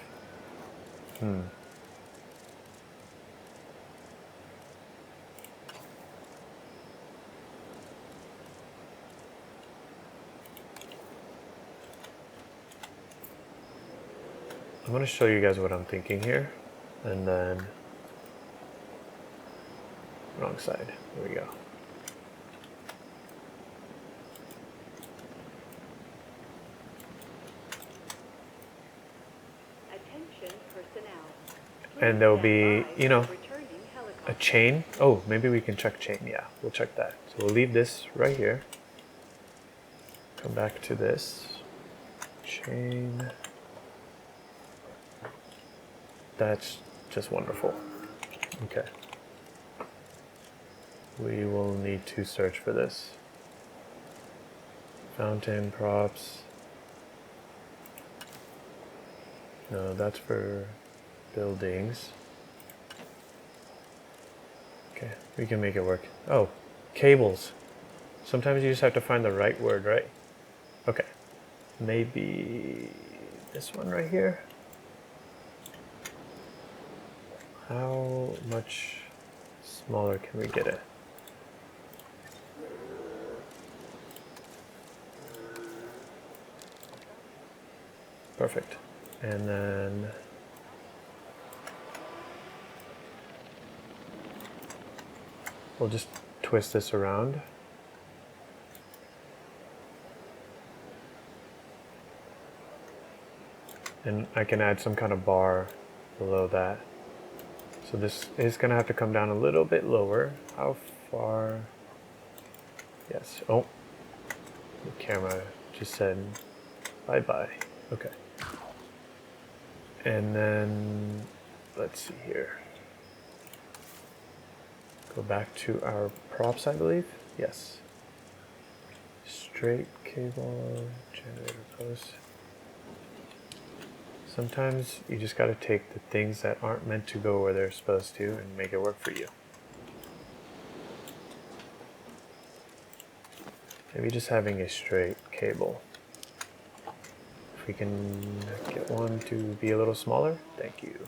I'm going to show you guys what I'm thinking here, and then wrong side. There we go. Attention personnel. And there'll be, you know, Returning helicopter. a chain. Oh, maybe we can check chain. Yeah, we'll check that. So we'll leave this right here. Come back to this. Chain. That's just wonderful. Okay. We will need to search for this. Fountain props. No, that's for buildings. Okay, we can make it work. Oh, cables. Sometimes you just have to find the right word, right? Okay. Maybe this one right here. How much smaller can we get it? Perfect. And then we'll just twist this around. And I can add some kind of bar below that. So this is going to have to come down a little bit lower. How far? Yes. Oh, the camera just said bye-bye. Okay. And then, let's see here. Go back to our props, I believe. Yes. Straight cable, generator post. Sometimes you just got to take the things that aren't meant to go where they're supposed to and make it work for you. Maybe just having a straight cable. If we can get one to be a little smaller, thank you.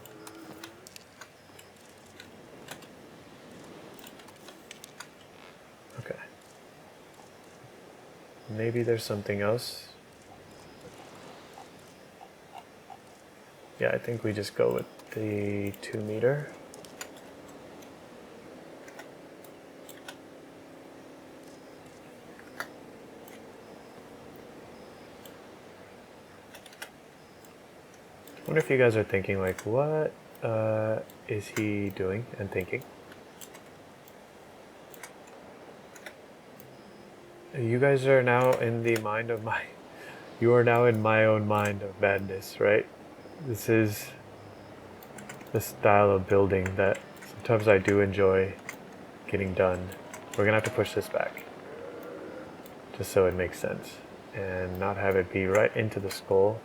Okay. Maybe there's something else. Yeah, I think we just go with the 2 meter. I wonder if you guys are thinking like, what is he doing and thinking? You guys are now in the mind of my, you are now in my own mind of madness, right? This is the style of building that sometimes I do enjoy getting done. We're gonna have to push this back just so it makes sense and not have it be right into the skull.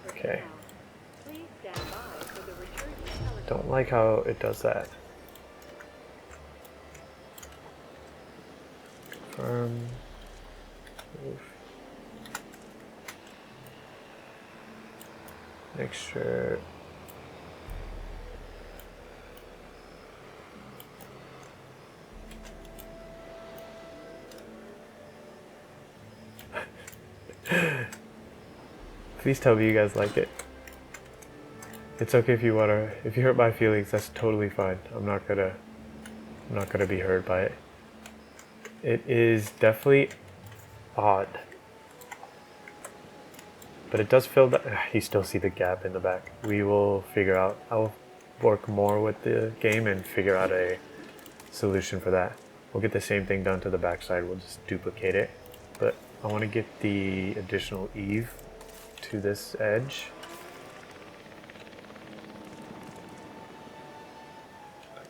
Okay. Please stand by for the returning helicopter. Don't like how it does that. Confirm. Move. Make sure. Please tell me you guys like it. It's okay if you wanna, if you hurt my feelings, that's totally fine. I'm not gonna be hurt by it. It is definitely odd. But it does fill the, you still see the gap in the back. We will figure out, I'll work more with the game and figure out a solution for that. We'll get the same thing done to the back side, we'll just duplicate it. But I want to get the additional eave to this edge.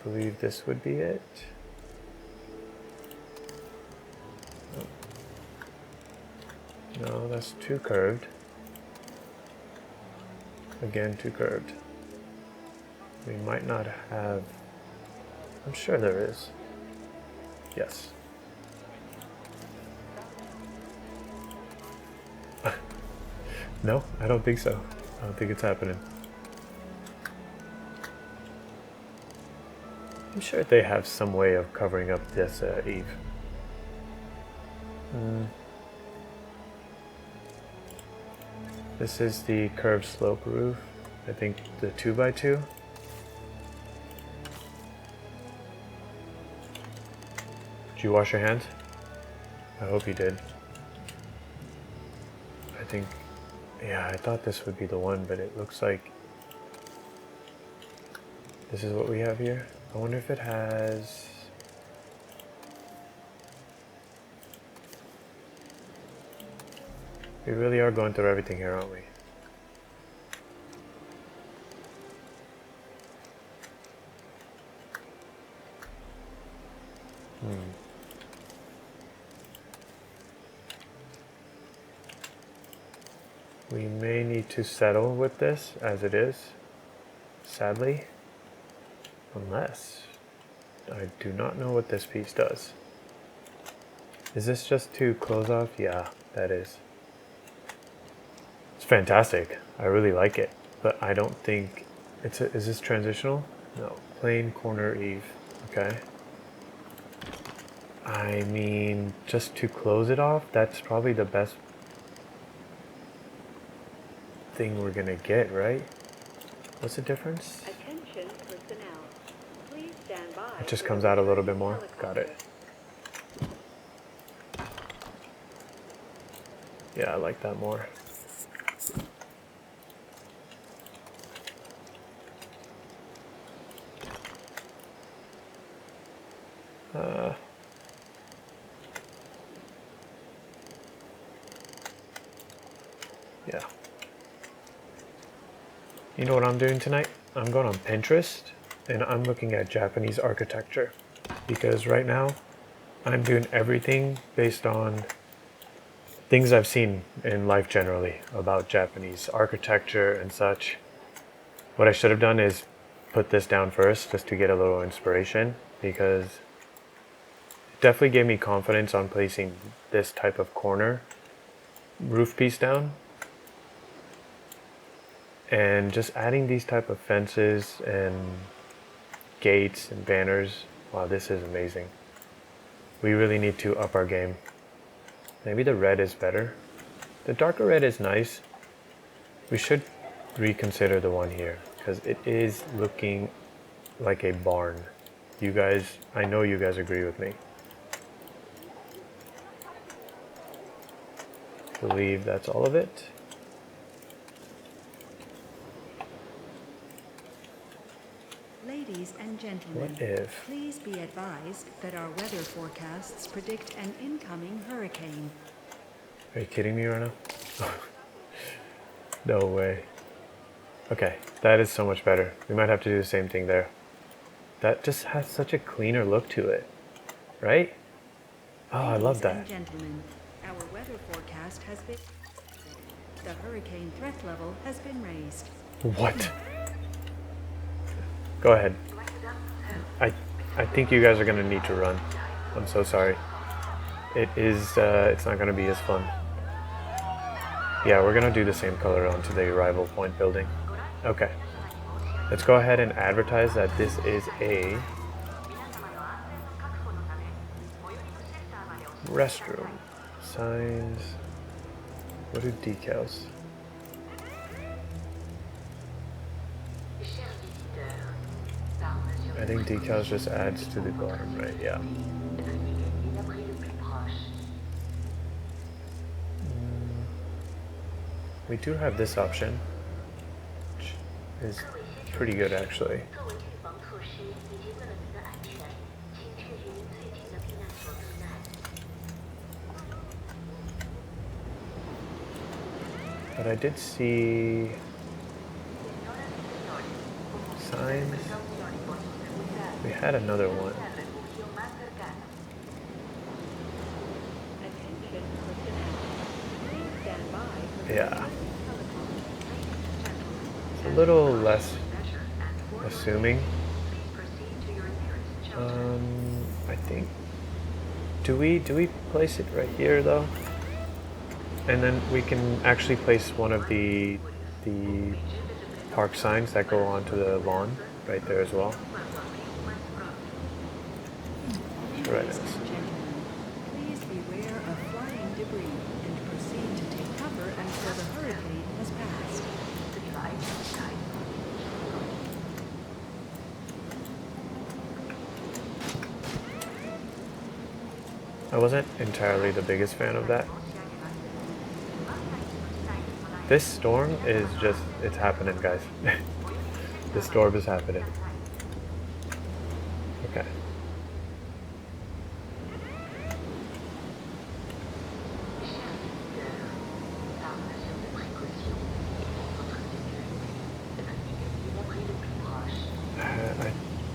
believe this would be it. No, that's too curved. Again, too curved. We might not have... I'm sure there is. Yes. No, I don't think so. I don't think it's happening. I'm sure they have some way of covering up this eave. This is the curved slope roof. I think the 2x2. Did you wash your hands? I hope you did. I think, yeah, I thought this would be the one, but it looks like this is what we have here. I wonder if it has... We really are going through everything here, aren't we? We may need to settle with this as it is, sadly, unless I do not know what this piece does. Is this just to close off? Yeah, that is. It's fantastic. I really like it, but I don't think it's is this transitional? No, plain corner eave. Okay. I mean, just to close it off, that's probably the best thing we're gonna get, right? What's the difference? Attention personnel. Please stand by. It just comes out a little bit more. Got it. Yeah, I like that more. Yeah. You know what I'm doing tonight? I'm going on Pinterest and I'm looking at Japanese architecture because right now I'm doing everything based on things I've seen in life generally about Japanese architecture and such. What I should have done is put this down first just to get a little inspiration because it definitely gave me confidence on placing this type of corner roof piece down. And just adding these type of fences and gates and banners. Wow, this is amazing. We really need to up our game. Maybe the red is better. The darker red is nice. We should reconsider the one here because it is looking like a barn. You guys, I know you guys agree with me. I believe that's all of it. Ladies and gentlemen, What if? please be advised that our weather forecasts predict an incoming hurricane. Are you kidding me right now? No way. Okay, that is so much better. We might have to do the same thing there. That just has such a cleaner look to it, right? Oh, I love that. Ladies and gentlemen, our weather forecast has been... The hurricane threat level has been raised. What? Go ahead. I think you guys are gonna need to run. I'm so sorry. It is, it's not gonna be as fun. Yeah, we're gonna do the same color onto the arrival point building. Okay. Let's go ahead and advertise that this is a restroom. Signs. What are decals? I think decals just adds to the bottom, right? Yeah. We do have this option, which is pretty good actually. But I did see signs. We had another one. Yeah. It's a little less assuming. I think. Do we place it right here though? And then we can actually place one of the park signs that go onto the lawn right there as well. Right. Ladies and gentlemen, please beware of flying debris and proceed to take cover until the hurricane has passed. I wasn't entirely the biggest fan of that. This storm is just, it's happening, guys. This storm is happening. Okay.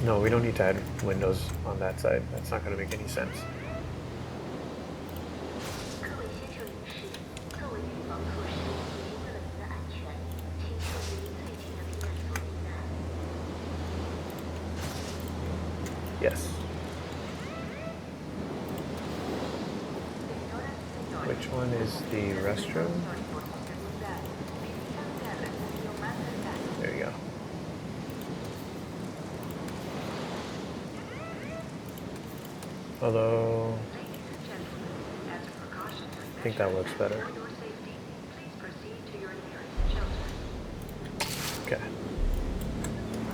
No, we don't need to add windows on that side. That's not going to make any sense. Yes. Which one is the restroom? There you go. Although, I think that looks better. Okay.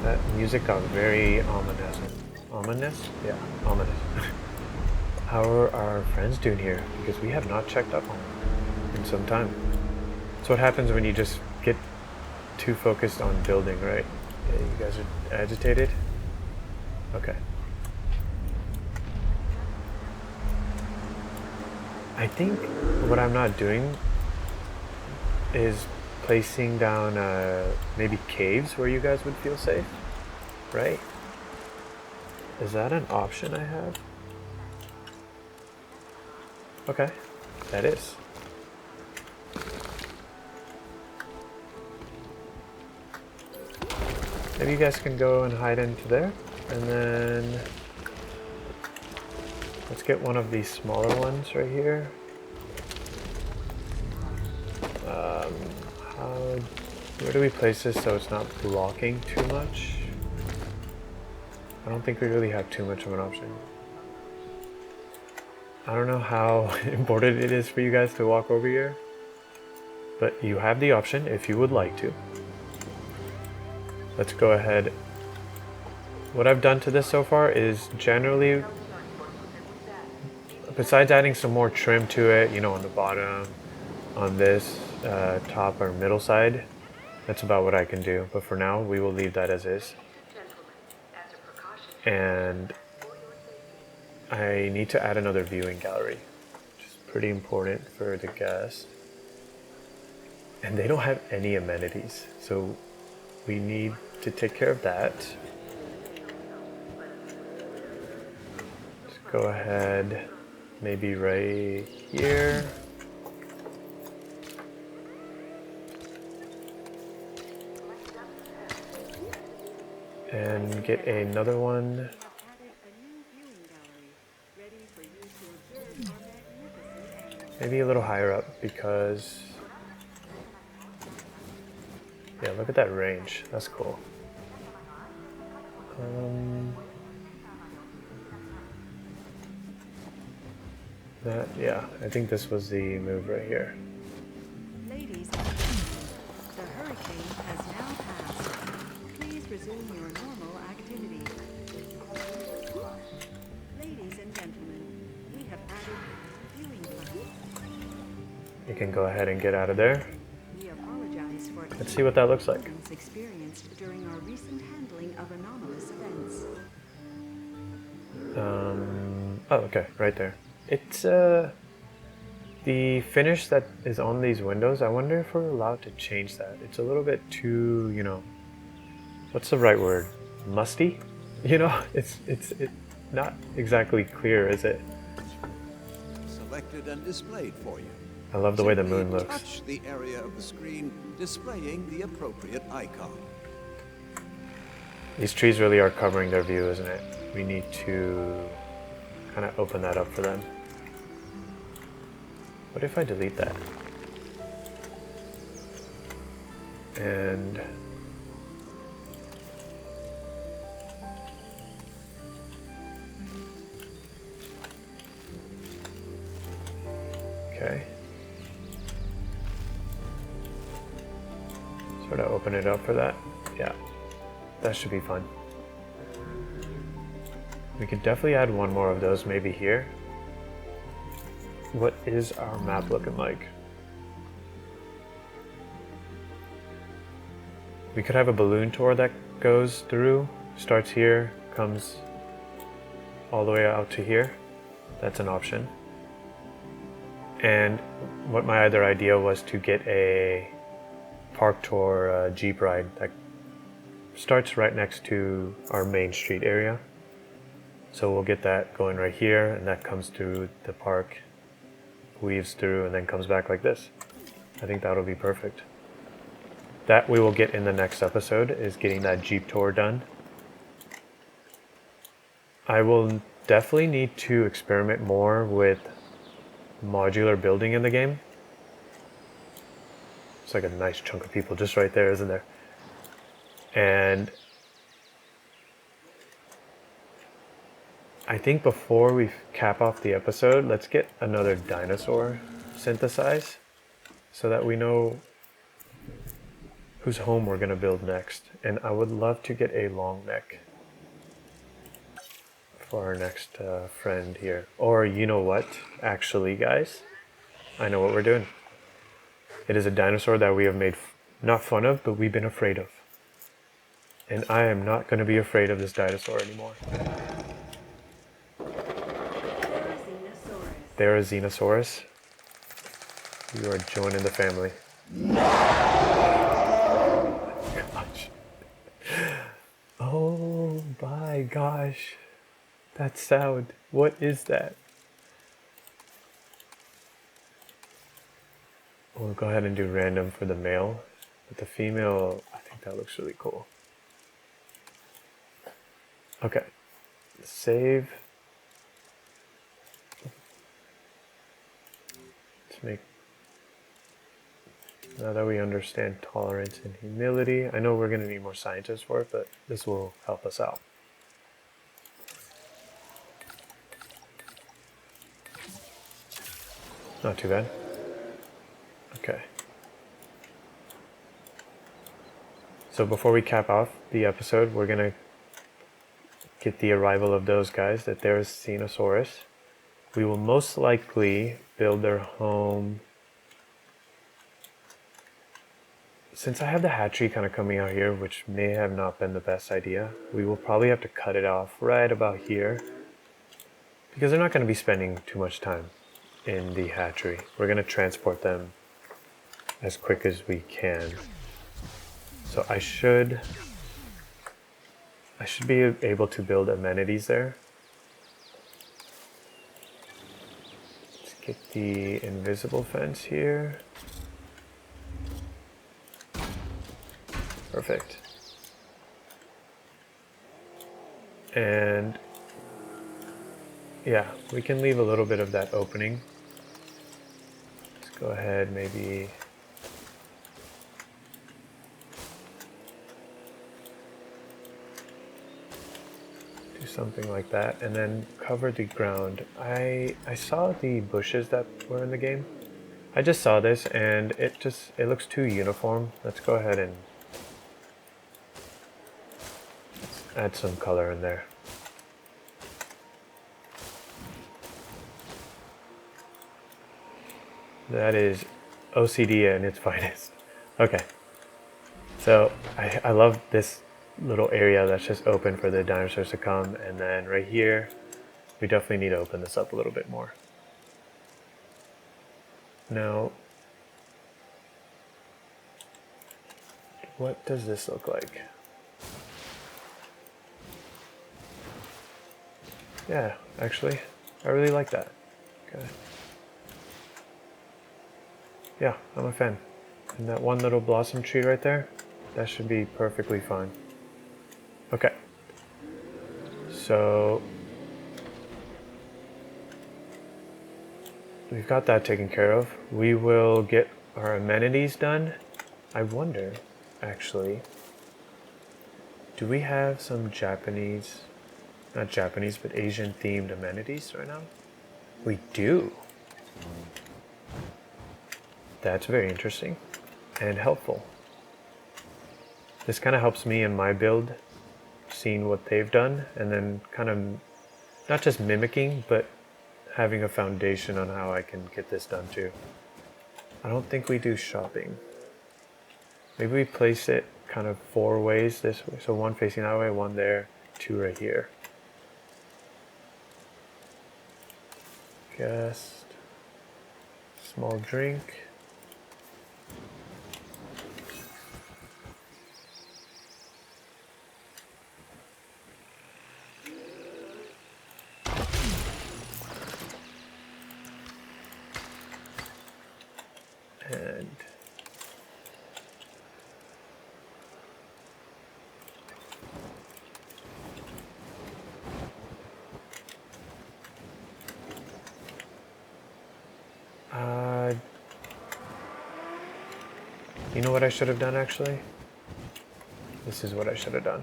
That music got very ominous. Ominous? Yeah, ominous. How are our friends doing here? Because we have not checked up on them in some time. That's what happens when you just get too focused on building, right? Yeah, you guys are agitated? Okay. I think what I'm not doing is placing down maybe caves where you guys would feel safe, right? Is that an option I have? Okay, that is. Maybe you guys can go and hide into there, and then let's get one of these smaller ones right here. Where do we place this so it's not blocking too much? I don't think we really have too much of an option. I don't know how important it is for you guys to walk over here, but you have the option if you would like to. Let's go ahead. What I've done to this so far is generally, besides adding some more trim to it, you know, on the bottom, on this top or middle side, that's about what I can do. But for now, we will leave that as is. And I need to add another viewing gallery, which is pretty important for the guests. And they don't have any amenities, so we need to take care of that. Let's go ahead, maybe right here. And get another one. Maybe a little higher up because, yeah, look at that range. That's cool. Yeah, I think this was the move right here. Ladies and gentlemen, the hurricane has now passed. Please resume your normal activity. Ladies and gentlemen, we have added viewing plans. You can go ahead and get out of there. We apologize for Let's see what that looks like. experienced during our recent handling of anomalous events. Oh, okay, right there. It's the finish that is on these windows. I wonder if we're allowed to change that. It's a little bit too, you know, what's the right word? Musty? You know, it's not exactly clear, is it? Selected and displayed for you. I love the way the Simply moon looks. touch the area of the screen displaying the appropriate icon. These trees really are covering their view, isn't it? We need to kind of open that up for them. What if I delete that? And okay. Sort of open it up for that. Yeah, that should be fun. We could definitely add one more of those maybe here. What is our map looking like? We could have a balloon tour that goes through, starts here, comes all the way out to here. That's an option. And what my other idea was to get a park tour Jeep ride that starts right next to our main street area. So we'll get that going right here, and that comes through the park, weaves through, and then comes back like this. I think that'll be perfect. That we will get in the next episode, is getting that Jeep tour done. I will definitely need to experiment more with modular building in the game. It's like a nice chunk of people just right there, isn't there? And I think before we cap off the episode, let's get another dinosaur synthesized so that we know whose home we're going to build next. And I would love to get a long neck for our next friend here. Or you know what? Actually, guys, I know what we're doing. It is a dinosaur that we have made not fun of, but we've been afraid of. And I am not going to be afraid of this dinosaur anymore. Therizinosaurus. You are joining the family. Gosh. Oh my gosh. That sound. What is that? We'll go ahead and do random for the male. But the female, I think that looks really cool. Okay. Save. Let's make... Now that we understand tolerance and humility, I know we're going to need more scientists for it, but this will help us out. Not too bad. Okay. So before we cap off the episode, we're going to get the arrival of those guys, that there's Therizinosaurus. We will most likely build their home. Since I have the hatchery kind of coming out here, which may have not been the best idea, we will probably have to cut it off right about here, because they're not going to be spending too much time in the hatchery. We're going to transport them as quick as we can. So I should be able to build amenities there. Let's get the invisible fence here. Perfect. And yeah, we can leave a little bit of that opening. Let's go ahead, maybe do something like that, and then cover the ground. I saw the bushes that were in the game. I just saw this and it looks too uniform. Let's go ahead and add some color in there. That is OCD in its finest. Okay, so I love this little area that's just open for the dinosaurs to come, and then right here we definitely need to open this up a little bit more. Now, what does this look like? Yeah, actually, I really like that. Okay. Yeah, I'm a fan. And that one little blossom tree right there, that should be perfectly fine. Okay. So we've got that taken care of. We will get our amenities done. I wonder, actually, do we have some Japanese, not Japanese, but Asian themed amenities right now? We do. That's very interesting and helpful. This kind of helps me in my build, seeing what they've done, and then kind of not just mimicking, but having a foundation on how I can get this done too. I don't think we do shopping. Maybe we place it kind of 4 ways this way. So 1 facing that way, 1 there, 2 right here. Guest, small drink. And you know what I should have done actually? This is what I should have done.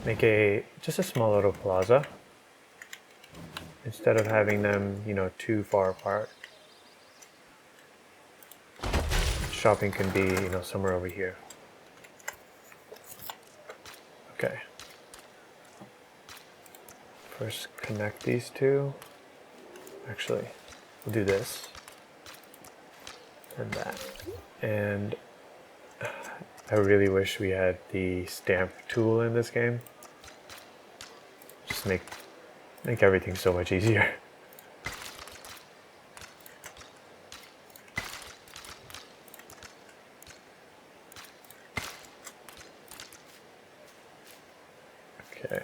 Make just a small little plaza instead of having them, you know, too far apart. Shopping can be, you know, somewhere over here. Okay. First connect these two. Actually, we'll do this and that. And I really wish we had the stamp tool in this game. Just make everything so much easier. Okay.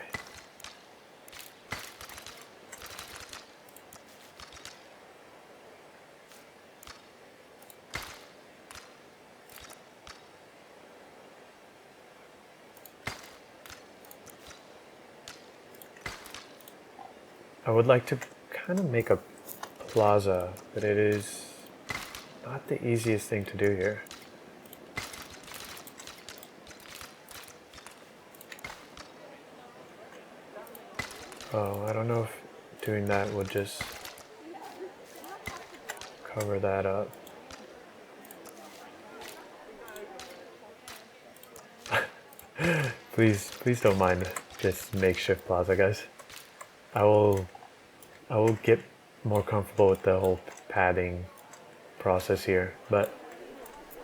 I would like to kind of make a plaza, but it is not the easiest thing to do here. Oh, I don't know if doing that would just cover that up. Please don't mind this makeshift plaza, guys. I will get more comfortable with the whole padding process here, but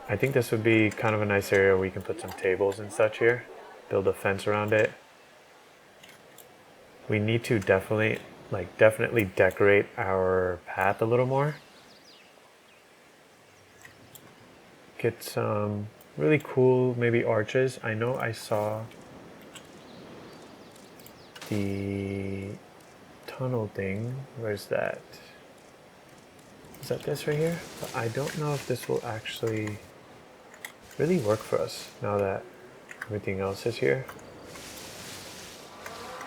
I think this would be kind of a nice area where we can put some tables and such here, build a fence around it. We need to definitely decorate our path a little more. Get some really cool, maybe arches. I know I saw the tunnel thing. Where's that? Is that this right here? But I don't know if this will actually really work for us now that everything else is here.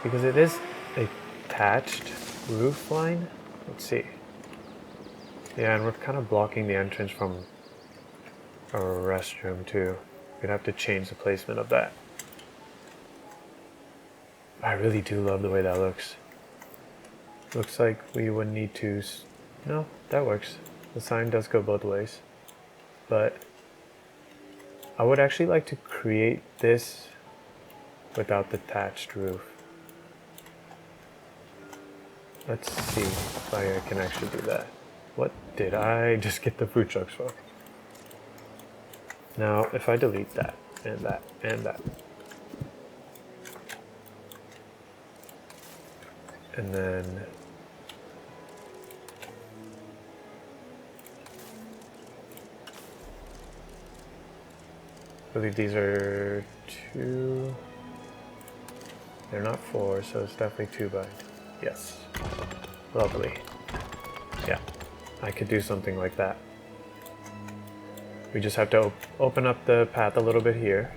Because it is a attached roof line. Let's see. Yeah, and we're kind of blocking the entrance from our restroom too. We'd have to change the placement of that. I really do love the way that looks. Looks like we would need to... No, that works. The sign does go both ways. But I would actually like to create this without the thatched roof. Let's see if I can actually do that. What did I just get the food trucks for? Now, if I delete that, and that, and that. And then I believe these are 2. They're not 4, so it's definitely 2 by. Yes. Lovely. Yeah, I could do something like that. We just have to open up the path a little bit here.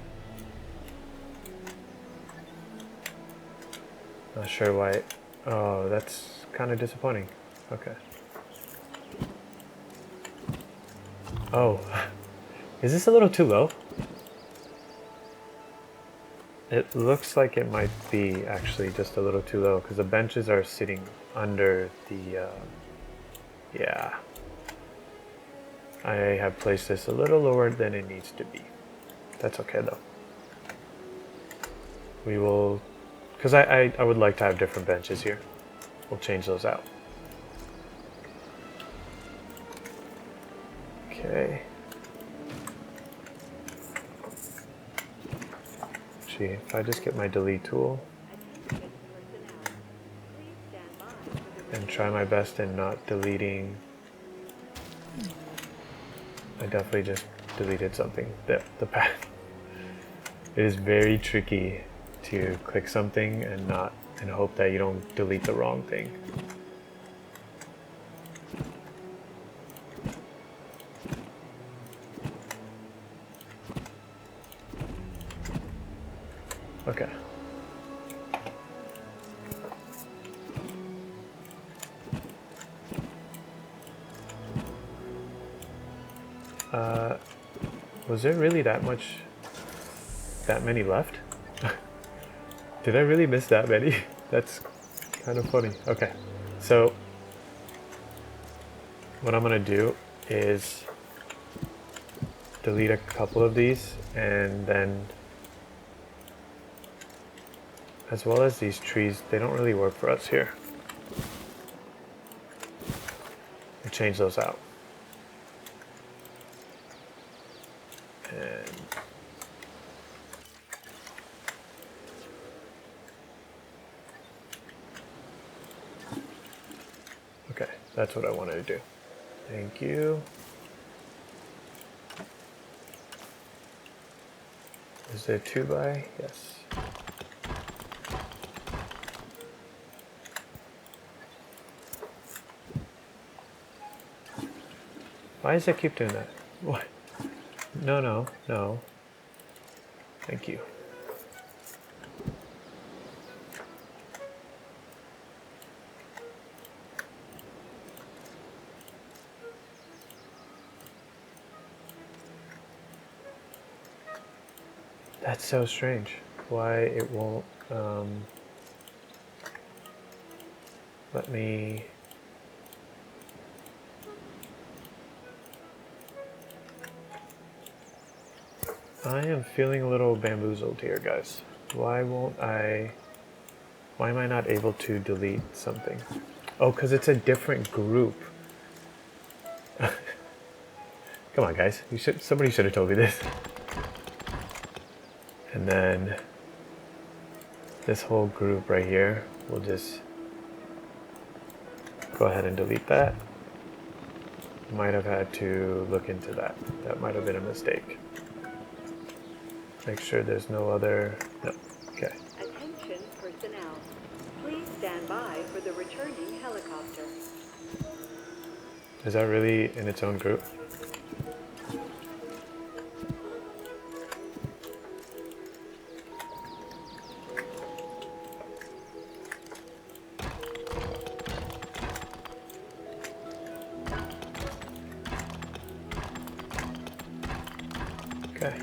Not sure why. Oh, that's kind of disappointing. Okay. Oh, is this a little too low? It looks like it might be actually just a little too low because the benches are sitting under the, yeah. I have placed this a little lower than it needs to be. That's okay though. We will, because I would like to have different benches here. We'll change those out. Okay. Actually, if I just get my delete tool and try my best in not deleting. I definitely just deleted something. The path. It is very tricky to click something and hope that you don't delete the wrong thing. Okay. Was there really that many left? Did I really miss that many? That's kind of funny. Okay, so what I'm gonna do is delete a couple of these, and then as well as these trees, they don't really work for us here. We'll change those out. And okay, that's what I wanted to do. Thank you. Is there 2 by? Yes. Why does it keep doing that? What? No, no, no. Thank you. That's so strange. Why it won't let me. I am feeling a little bamboozled here, guys. Why am I not able to delete something? Oh, because it's a different group. Come on, guys. Somebody should have told me this. And then this whole group right here, we'll just go ahead and delete that. Might have had to look into that. That might have been a mistake. Make sure there's no other. No. Okay. Attention personnel. Please stand by for the returning helicopter. Is that really in its own group? Okay.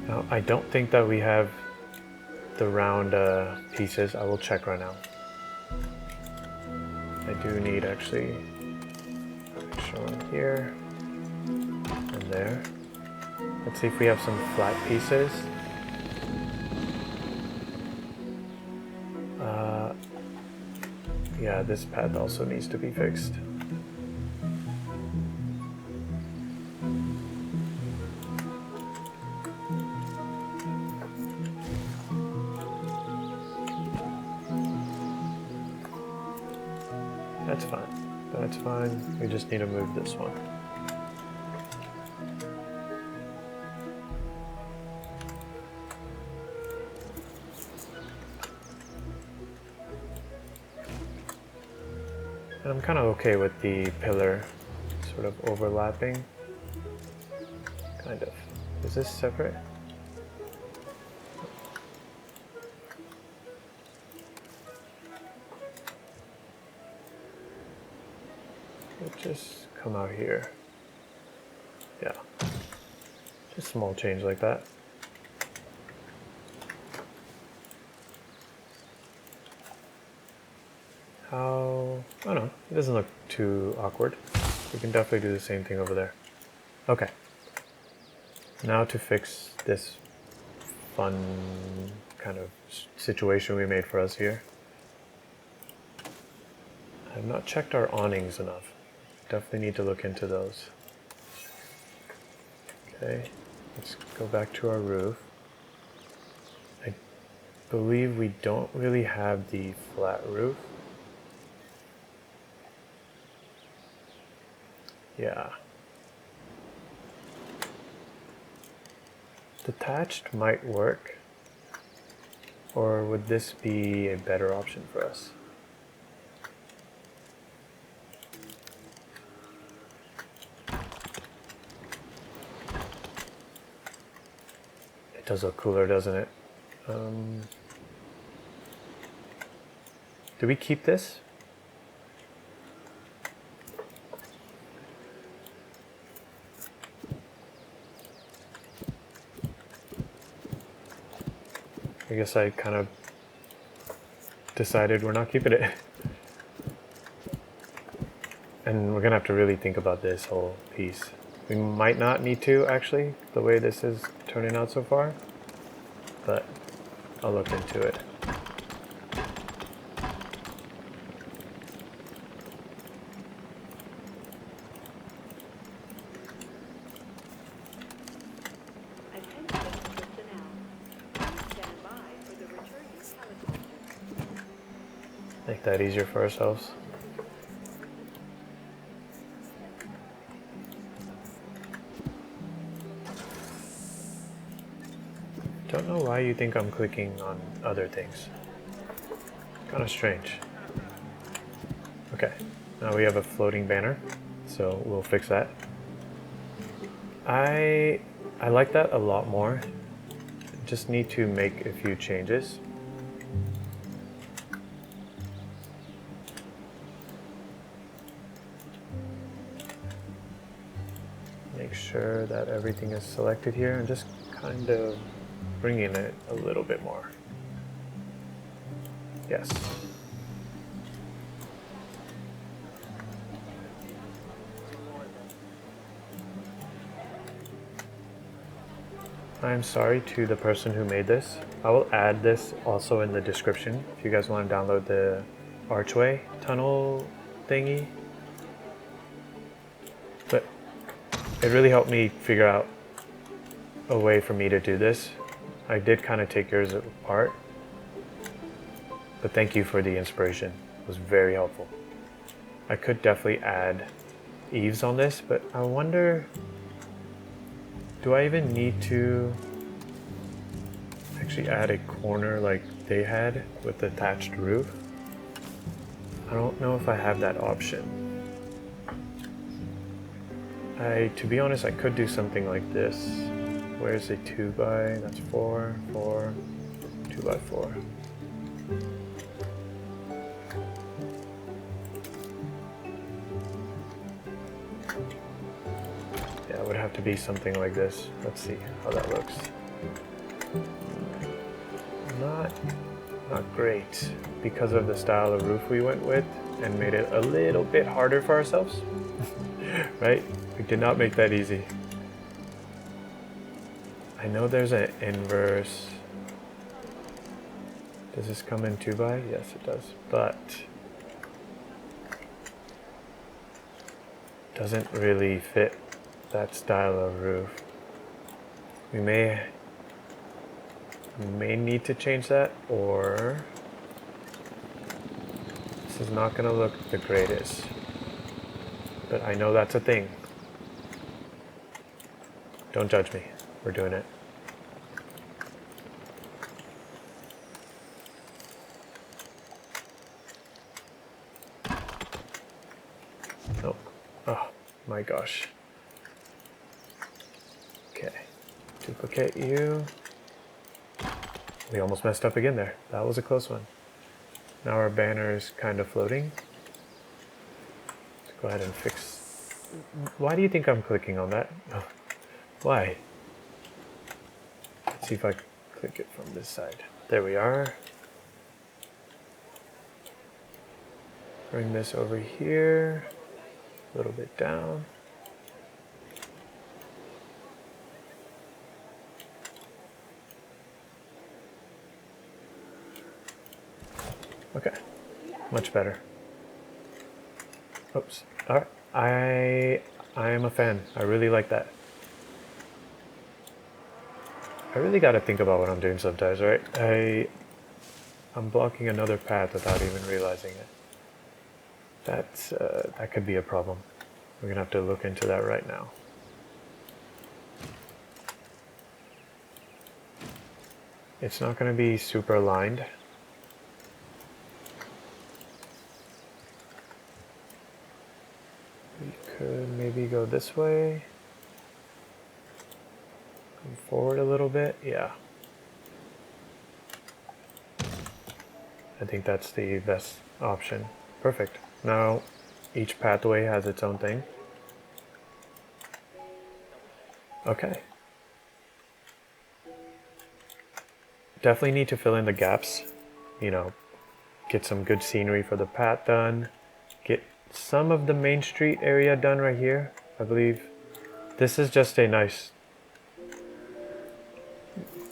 Now, I don't think that we have the round pieces. I will check right now. I do need actually shown here. And there. Let's see if we have some flat pieces. Yeah, this path also needs to be fixed. That's fine. That's fine. We just need to move this one. And I'm kind of okay with the pillar sort of overlapping. Kind of. Is this separate? It just come out here. Yeah. Just a small change like that. How, I don't know, it doesn't look too awkward. We can definitely do the same thing over there. Okay. Now to fix this fun kind of situation we made for us here. I've not checked our awnings enough. Definitely need to look into those. Okay, let's go back to our roof. I believe we don't really have the flat roof. Yeah. Detached might work. Or would this be a better option for us? It does look cooler, doesn't it? Do we keep this? I guess I kind of decided we're not keeping it. And we're gonna have to really think about this whole piece. We might not need to, actually, the way this is turning out so far, but I'll look into it. Make that easier for ourselves. Don't know why you think I'm clicking on other things. Kind of strange. Okay, now we have a floating banner, so we'll fix that. I like that a lot more. Just need to make a few changes. Make sure that everything is selected here and just kind of bringing it a little bit more. Yes. I'm sorry to the person who made this. I will add this also in the description if you guys want to download the archway tunnel thingy. But it really helped me figure out a way for me to do this. I did kind of take yours apart, but thank you for the inspiration. It was very helpful. I could definitely add eaves on this, but I wonder, do I even need to actually add a corner like they had with the attached roof? I don't know if I have that option. To be honest, I could do something like this. Where's the 2x? That's 4, 4, 2x4. Yeah, it would have to be something like this. Let's see how that looks. Not great because of the style of roof we went with and made it a little bit harder for ourselves, right? We did not make that easy. I know there's an inverse. Does this come in 2x? Yes, it does. But doesn't really fit that style of roof. We may need to change that, or this is not going to look the greatest. But I know that's a thing. Don't judge me. We're doing it. Oh, oh my gosh. Okay, duplicate you. We almost messed up again there. That was a close one. Now our banner is kind of floating. Let's go ahead and fix. Why do you think I'm clicking on that? Oh, why? Let's see if I can click it from this side. There we are. Bring this over here. A little bit down. Okay, much better. Oops. All right. I am a fan. I really like that. I really got to think about what I'm doing sometimes, right? I'm blocking another path without even realizing it. That could be a problem. We're gonna have to look into that right now. It's not gonna be super aligned. We could maybe go this way. Come forward a little bit, yeah. I think that's the best option. Perfect. Now, each pathway has its own thing. Okay. Definitely need to fill in the gaps. You know, get some good scenery for the path done. Get some of the main street area done right here. I believe this is just a nice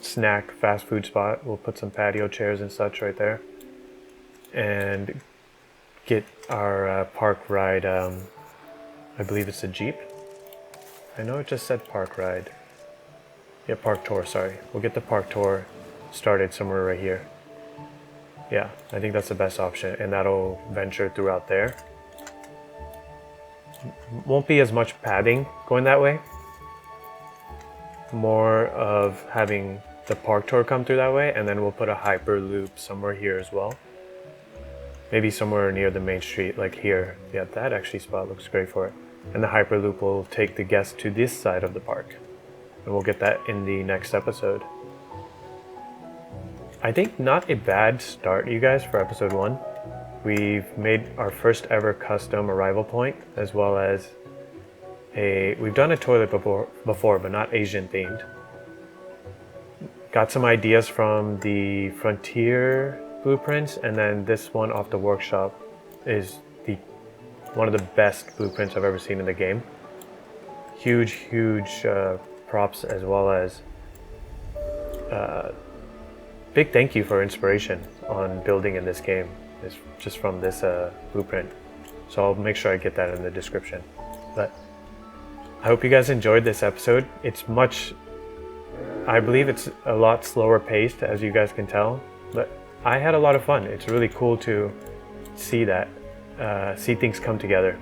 snack fast food spot. We'll put some patio chairs and such right there. And get our park ride, I believe it's a Jeep. I know it just said park ride. Yeah, park tour, sorry. We'll get the park tour started somewhere right here. Yeah, I think that's the best option, and that'll venture throughout there. Won't be as much padding going that way. More of having the park tour come through that way, and then we'll put a hyperloop somewhere here as well. Maybe somewhere near the main street, like here. Yeah, that actually spot looks great for it. And the Hyperloop will take the guests to this side of the park. And we'll get that in the next episode. I think not a bad start, you guys, for episode 1. We've made our first ever custom arrival point, as well as we've done a toilet before, but not Asian themed. Got some ideas from the Frontier blueprints, and then this one off the workshop is one of the best blueprints I've ever seen in the game. Huge props, as well as big thank you for inspiration on building in this game. It's just from this blueprint, so I'll make sure I get that in the description. But I hope you guys enjoyed this episode. I believe it's a lot slower paced, as you guys can tell, but I had a lot of fun. It's really cool to see that, see things come together.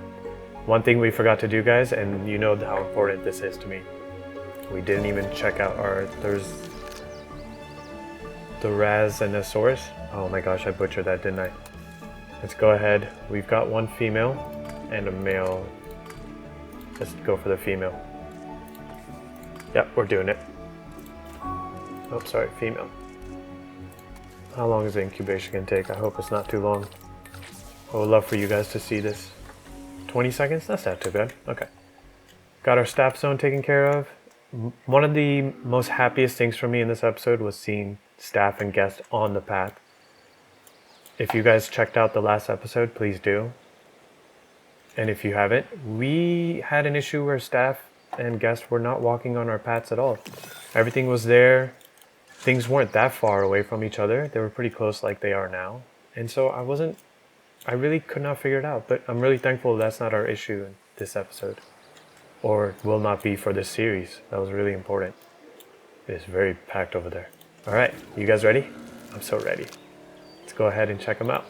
One thing we forgot to do, guys, and you know how important this is to me. We didn't even check out our Therizinosaurus. Oh my gosh, I butchered that, didn't I? Let's go ahead. We've got one female and a male. Let's go for the female. Yep, we're doing it. Oh, sorry, female. How long is the incubation gonna take? I hope it's not too long. I would love for you guys to see this. 20 seconds? That's not too bad. Okay. Got our staff zone taken care of. One of the most happiest things for me in this episode was seeing staff and guests on the path. If you guys checked out the last episode, please do. And if you haven't, we had an issue where staff and guests were not walking on our paths at all. Everything was there. Things weren't that far away from each other. They were pretty close like they are now. And so I really could not figure it out. But I'm really thankful that's not our issue in this episode. Or will not be for this series. That was really important. It's very packed over there. All right, you guys ready? I'm so ready. Let's go ahead and check them out.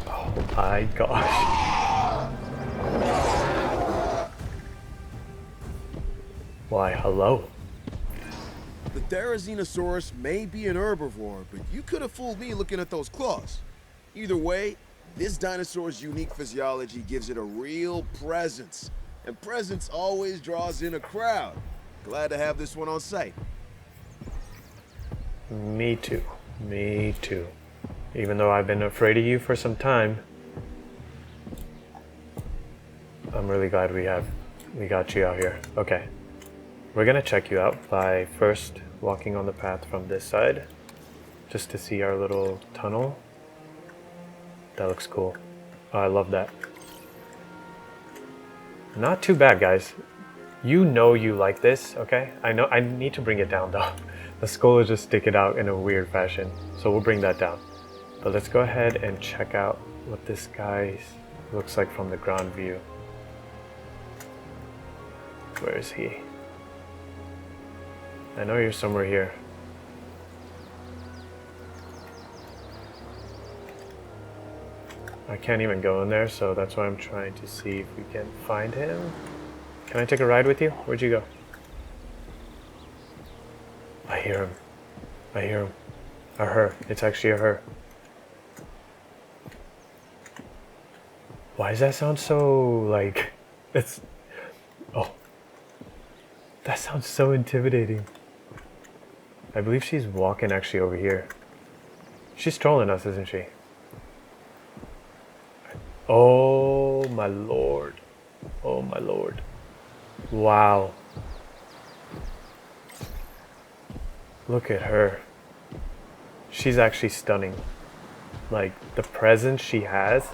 Oh my gosh. Why, hello. The Therizinosaurus may be an herbivore, but you could have fooled me looking at those claws. Either way, this dinosaur's unique physiology gives it a real presence. And presence always draws in a crowd. Glad to have this one on site. Me too. Me too. Even though I've been afraid of you for some time, I'm really glad we got you out here. Okay. We're gonna check you out by first walking on the path from this side, just to see our little tunnel. That looks cool. Oh, I love that. Not too bad, guys. You know you like this, okay? I know I need to bring it down though. The skull is just sticking out in a weird fashion, so we'll bring that down. But let's go ahead and check out what this guy looks like from the ground view. Where is he? I know you're somewhere here. I can't even go in there, so that's why I'm trying to see if we can find him. Can I take a ride with you? Where'd you go? I hear him. I hear him. A her. It's actually a her. Why does that sound so like... It's... Oh. That sounds so intimidating. I believe she's walking actually over here. She's trolling us, isn't she? Oh my lord. Oh my lord. Wow. Look at her. She's actually stunning. Like, the presence she has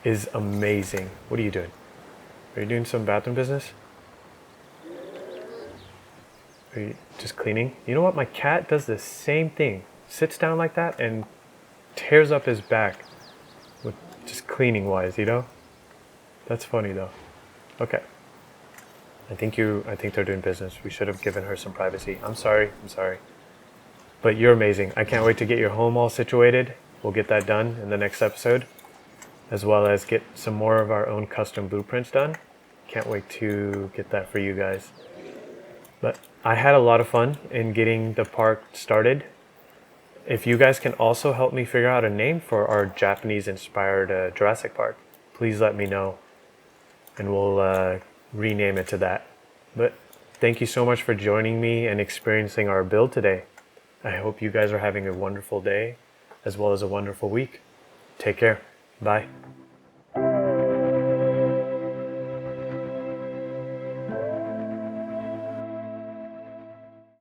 is amazing. What are you doing? Are you doing some bathroom business? Are you just cleaning? You know what? My cat does the same thing. Sits down like that and tears up his back. With just cleaning wise, you know? That's funny though. Okay. I think they're doing business. We should have given her some privacy. I'm sorry. But you're amazing. I can't wait to get your home all situated. We'll get that done in the next episode, as well as get some more of our own custom blueprints done. Can't wait to get that for you guys. But I had a lot of fun in getting the park started. If you guys can also help me figure out a name for our Japanese-inspired Jurassic Park, please let me know, and we'll rename it to that. But thank you so much for joining me and experiencing our build today. I hope you guys are having a wonderful day, as well as a wonderful week. Take care. Bye.